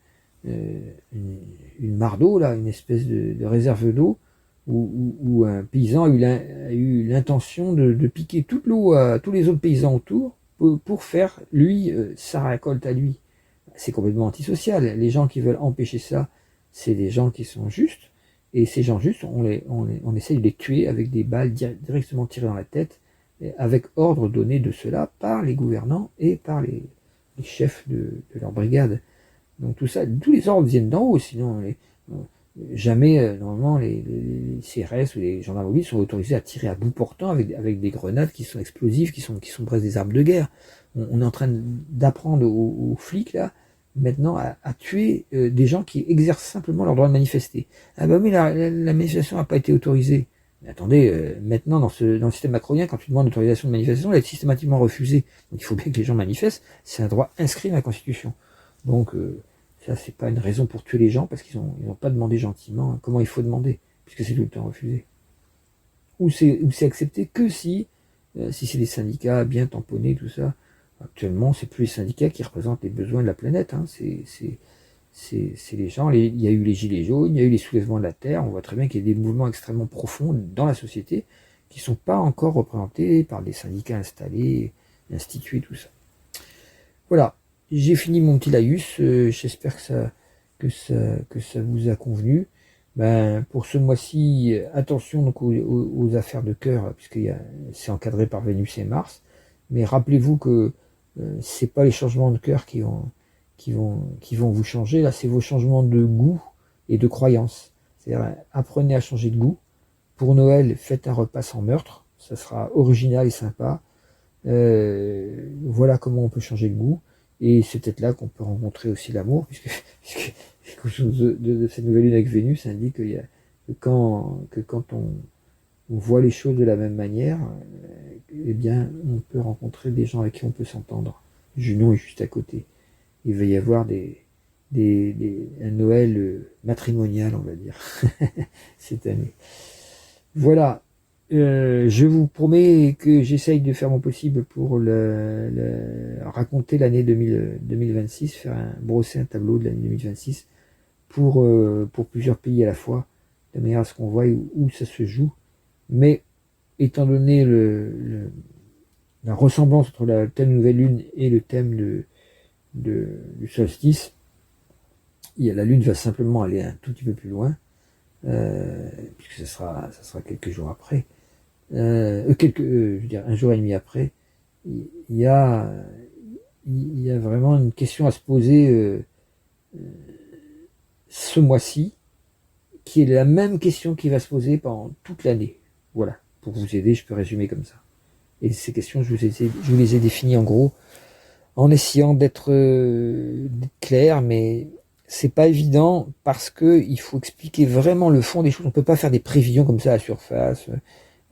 une mare d'eau, là, une espèce de réserve d'eau, où un paysan a eu l'intention de piquer toute l'eau à tous les autres paysans autour pour faire, lui, sa récolte à lui. C'est complètement antisocial. Les gens qui veulent empêcher ça, c'est des gens qui sont justes, et ces gens justes, on essaye de les tuer avec des balles directement tirées dans la tête, avec ordre donné de cela par les gouvernants et par les chefs de leur brigade. Donc tout ça, tous les ordres viennent d'en haut, sinon jamais normalement les CRS ou les gendarmes mobiles sont autorisés à tirer à bout portant avec des grenades qui sont explosives, qui sont presque des armes de guerre. On est en train d'apprendre aux flics là maintenant à tuer des gens qui exercent simplement leur droit de manifester. Ah bah mais la manifestation n'a pas été autorisée. Mais attendez, maintenant dans le système macronien, quand tu demandes l'autorisation de manifestation, elle est systématiquement refusée. Donc il faut bien que les gens manifestent, c'est un droit inscrit dans la Constitution. Donc ça c'est pas une raison pour tuer les gens parce qu'ils n'ont pas demandé gentiment comment il faut demander, puisque c'est tout le temps refusé. Ou c'est accepté que si c'est des syndicats bien tamponnés, tout ça. Actuellement, c'est plus les syndicats qui représentent les besoins de la planète, hein. C'est les gens, il y a eu les gilets jaunes, il y a eu les soulèvements de la terre, on voit très bien qu'il y a des mouvements extrêmement profonds dans la société qui ne sont pas encore représentés par des syndicats installés, institués, tout ça. Voilà, j'ai fini mon petit laïus, j'espère que ça vous a convenu. Ben, pour ce mois-ci, attention donc aux affaires de cœur, puisque c'est encadré par Vénus et Mars, mais rappelez-vous que c'est pas les changements de cœur qui vont vous changer, là c'est vos changements de goût et de croyance. C'est-à-dire apprenez à changer de goût. Pour Noël, faites un repas sans meurtre, ça sera original et sympa. Voilà comment on peut changer de goût. Et c'est peut-être là qu'on peut rencontrer aussi l'amour, puisque quelque chose de cette nouvelle lune avec Vénus indique que quand on voit les choses de la même manière, eh bien, on peut rencontrer des gens avec qui on peut s'entendre. Junon est juste à côté. Il va y avoir un Noël matrimonial, on va dire, cette année. Voilà. Je vous promets que j'essaye de faire mon possible pour raconter l'année 2026, brosser un tableau de l'année 2026 pour plusieurs pays à la fois, de manière à ce qu'on voie où ça se joue. Mais étant donné la ressemblance entre le thème nouvelle lune et le thème du solstice, la lune va simplement aller un tout petit peu plus loin, puisque ça sera quelques jours après, je veux dire un jour et demi après. Il y a vraiment une question à se poser ce mois-ci, qui est la même question qui va se poser pendant toute l'année. Voilà, pour vous aider, je peux résumer comme ça. Et ces questions, je vous les ai définies en gros, en essayant d'être clair, mais c'est pas évident parce que il faut expliquer vraiment le fond des choses. On peut pas faire des prévisions comme ça à la surface.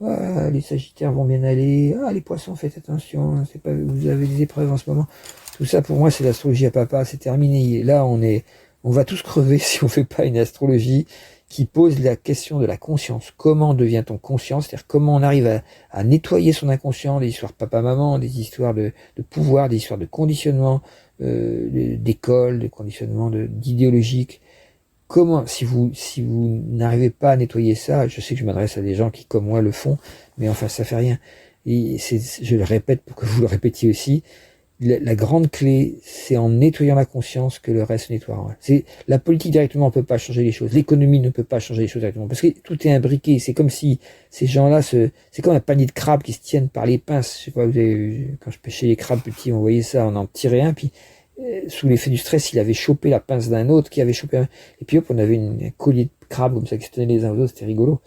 Ah, les Sagittaires vont bien aller. Ah, les Poissons, faites attention. C'est pas, vous avez des épreuves en ce moment. Tout ça, pour moi, c'est l'astrologie à papa. C'est terminé. Là, on va tous crever si on fait pas une astrologie qui pose la question de la conscience. Comment devient-on conscient? C'est-à-dire comment on arrive à nettoyer son inconscient, des histoires papa-maman, des histoires de pouvoir, des histoires de conditionnement, d'école, de conditionnement d'idéologique. Comment, si vous n'arrivez pas à nettoyer ça, je sais que je m'adresse à des gens qui, comme moi, le font, mais enfin, ça fait rien. Et je le répète pour que vous le répétiez aussi, la grande clé, c'est en nettoyant la conscience que le reste se nettoiera. C'est la politique directement ne peut pas changer les choses, l'économie ne peut pas changer les choses directement, parce que tout est imbriqué. C'est comme si ces gens-là, c'est comme un panier de crabes qui se tiennent par les pinces. Je sais pas, quand je pêchais les crabes petits, on voyait ça, on en tirait un, puis sous l'effet du stress, il avait chopé la pince d'un autre, qui avait chopé un, et puis hop, on avait un collier de crabes comme ça qui se tenaient les uns aux autres, c'était rigolo.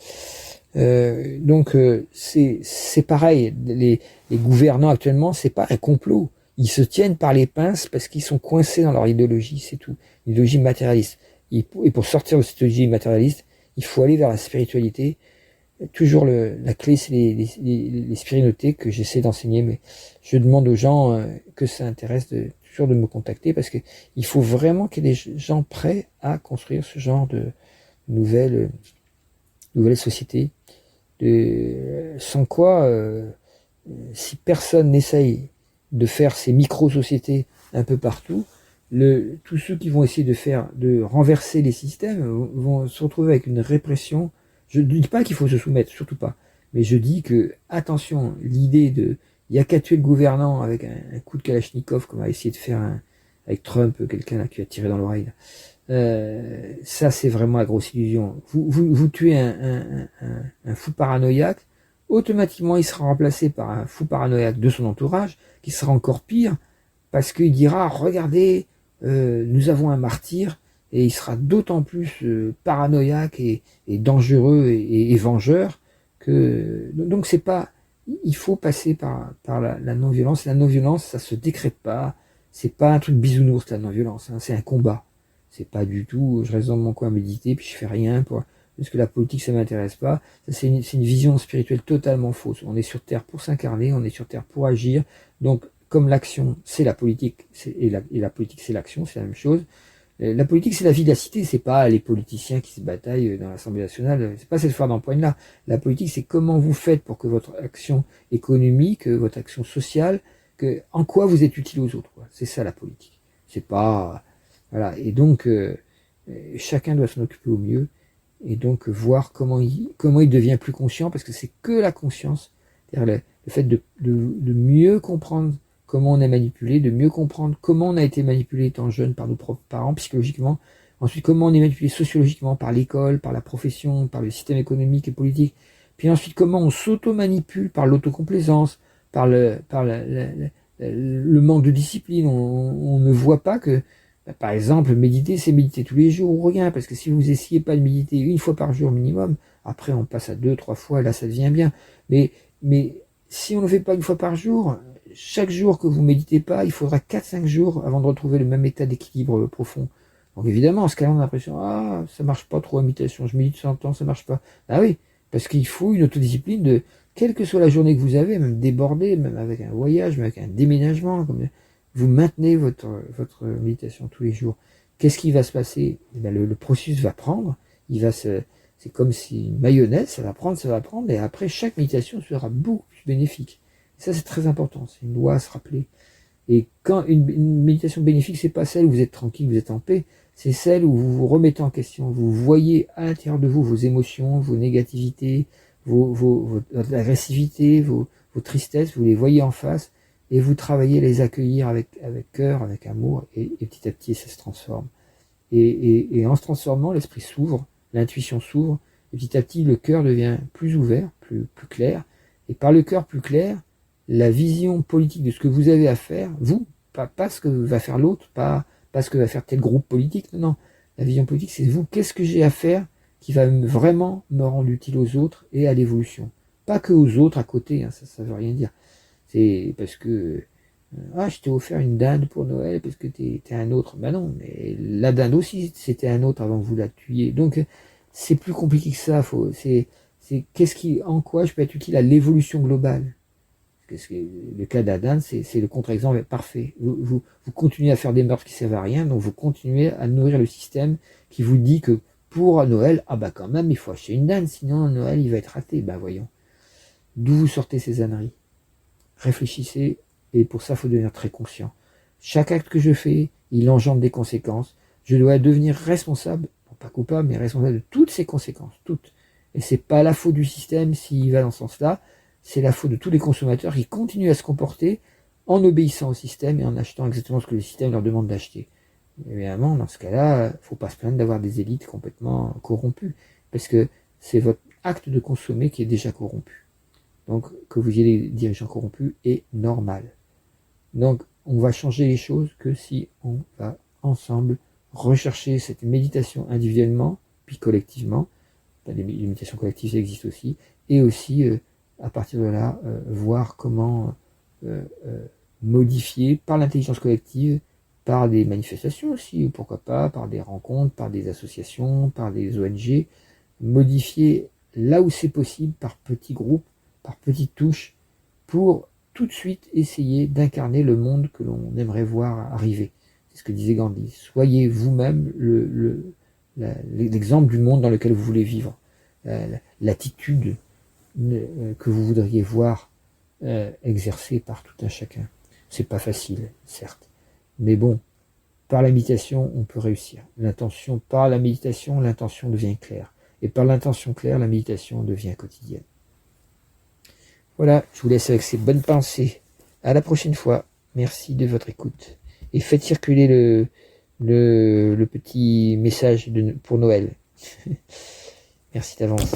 Donc c'est pareil, les gouvernants actuellement, c'est pas un complot. Ils se tiennent par les pinces parce qu'ils sont coincés dans leur idéologie, c'est tout. L'idéologie matérialiste. Et pour sortir de cette idéologie matérialiste, il faut aller vers la spiritualité. toujours la clé, c'est les spirinothèques que j'essaie d'enseigner, mais je demande aux gens que ça intéresse toujours de me contacter, parce que il faut vraiment qu'il y ait des gens prêts à construire ce genre de nouvelle société, sans quoi, si personne n'essaye de faire ces micro-sociétés un peu partout, tous ceux qui vont essayer de renverser les systèmes vont se retrouver avec une répression. Je ne dis pas qu'il faut se soumettre, surtout pas, mais je dis que, attention, l'idée il y a qu'à tuer le gouvernant avec un coup de Kalachnikov, comme a essayé de faire avec Trump, quelqu'un là qui a tiré dans l'oreille, ça c'est vraiment la grosse illusion. Vous tuez un fou paranoïaque, automatiquement il sera remplacé par un fou paranoïaque de son entourage, qui sera encore pire, parce qu'il dira, regardez, nous avons un martyr, et il sera d'autant plus paranoïaque et dangereux et vengeur, que donc c'est pas, il faut passer par la non-violence. La non-violence, ça se décrète pas, c'est pas un truc bisounours la non-violence, hein, c'est un combat. C'est pas du tout, je reste dans mon coin à méditer, puis je fais rien parce que la politique ça m'intéresse pas. Ça, c'est une vision spirituelle totalement fausse. On est sur Terre pour s'incarner, on est sur Terre pour agir. Donc, comme l'action, c'est la politique, et la politique c'est l'action, c'est la même chose. La politique c'est la vie de la cité, c'est pas les politiciens qui se bataillent dans l'Assemblée nationale, c'est pas cette foire d'empoigne là. La politique c'est comment vous faites pour que votre action économique, votre action sociale, en quoi vous êtes utile aux autres. C'est ça la politique. C'est pas... Voilà, et donc chacun doit s'en occuper au mieux, et donc voir comment il devient plus conscient, parce que c'est que la conscience, c'est-à-dire le fait de mieux comprendre comment on est manipulé, de mieux comprendre comment on a été manipulé étant jeune par nos propres parents psychologiquement, ensuite comment on est manipulé sociologiquement par l'école, par la profession, par le système économique et politique, puis ensuite comment on s'auto-manipule par l'autocomplaisance, par le manque de discipline. On ne voit pas que, par exemple, méditer, c'est méditer tous les jours ou rien, parce que si vous essayez pas de méditer une fois par jour minimum, après on passe à 2-3 fois, et là ça devient bien. Mais si on ne le fait pas une fois par jour, chaque jour que vous méditez pas, il faudra 4-5 jours avant de retrouver le même état d'équilibre profond. Donc évidemment, en ce cas-là, on a l'impression, ça marche pas trop la méditation, je médite 100 ans, ça marche pas. Ah oui, parce qu'il faut une autodiscipline de, quelle que soit la journée que vous avez, même débordée, même avec un voyage, même avec un déménagement, vous maintenez votre méditation tous les jours. Qu'est-ce qui va se passer? Le processus va prendre, c'est comme si une mayonnaise, ça va prendre, et après chaque méditation sera beaucoup plus bénéfique. Et ça c'est très important, c'est une loi à se rappeler. Et quand une méditation bénéfique, c'est pas celle où vous êtes tranquille, vous êtes en paix, c'est celle où vous vous remettez en question, vous voyez à l'intérieur de vous vos émotions, vos négativités, votre agressivité, vos tristesses, vous les voyez en face, et vous travaillez à les accueillir avec cœur, avec amour, et petit à petit ça se transforme. Et en se transformant, l'esprit s'ouvre, l'intuition s'ouvre, et petit à petit le cœur devient plus ouvert, plus clair, et par le cœur plus clair, la vision politique de ce que vous avez à faire, vous, pas ce que va faire l'autre, pas ce que va faire tel groupe politique, non, la vision politique c'est vous, qu'est-ce que j'ai à faire qui va vraiment me rendre utile aux autres et à l'évolution. Pas que aux autres à côté, hein, ça veut rien dire. C'est parce que je t'ai offert une dinde pour Noël parce que t'es un autre. Ben non, mais la dinde aussi c'était un autre avant que vous la tuiez. Donc c'est plus compliqué que ça. C'est en quoi je peux être utile à l'évolution globale. Parce que le cas de la dinde, c'est le contre-exemple parfait. Vous continuez à faire des meurtres qui servent à rien, donc vous continuez à nourrir le système qui vous dit que pour Noël, quand même il faut acheter une dinde, sinon Noël il va être raté. Voyons. D'où vous sortez ces âneries? Réfléchissez, et pour ça, il faut devenir très conscient. Chaque acte que je fais, il engendre des conséquences. Je dois devenir responsable, non pas coupable, mais responsable de toutes ces conséquences, toutes. Et c'est pas la faute du système s'il va dans ce sens-là, c'est la faute de tous les consommateurs qui continuent à se comporter en obéissant au système et en achetant exactement ce que le système leur demande d'acheter. Évidemment, dans ce cas-là, faut pas se plaindre d'avoir des élites complètement corrompues, parce que c'est votre acte de consommer qui est déjà corrompu. Donc, que vous ayez des dirigeants corrompus est normal. Donc, on va changer les choses que si on va ensemble rechercher cette méditation individuellement, puis collectivement. Les méditations collectives existent aussi. Et aussi, à partir de là, voir comment modifier par l'intelligence collective, par des manifestations aussi, ou pourquoi pas, par des rencontres, par des associations, par des ONG, modifier là où c'est possible, par petits groupes, par petites touches, pour tout de suite essayer d'incarner le monde que l'on aimerait voir arriver. C'est ce que disait Gandhi. Soyez vous-même l'exemple du monde dans lequel vous voulez vivre, l'attitude que vous voudriez voir exercée par tout un chacun. C'est pas facile, certes, mais bon, par la méditation, on peut réussir. L'intention, par la méditation, l'intention devient claire. Et par l'intention claire, la méditation devient quotidienne. Voilà, je vous laisse avec ces bonnes pensées. À la prochaine fois. Merci de votre écoute. Et faites circuler le petit message pour Noël. Merci d'avance.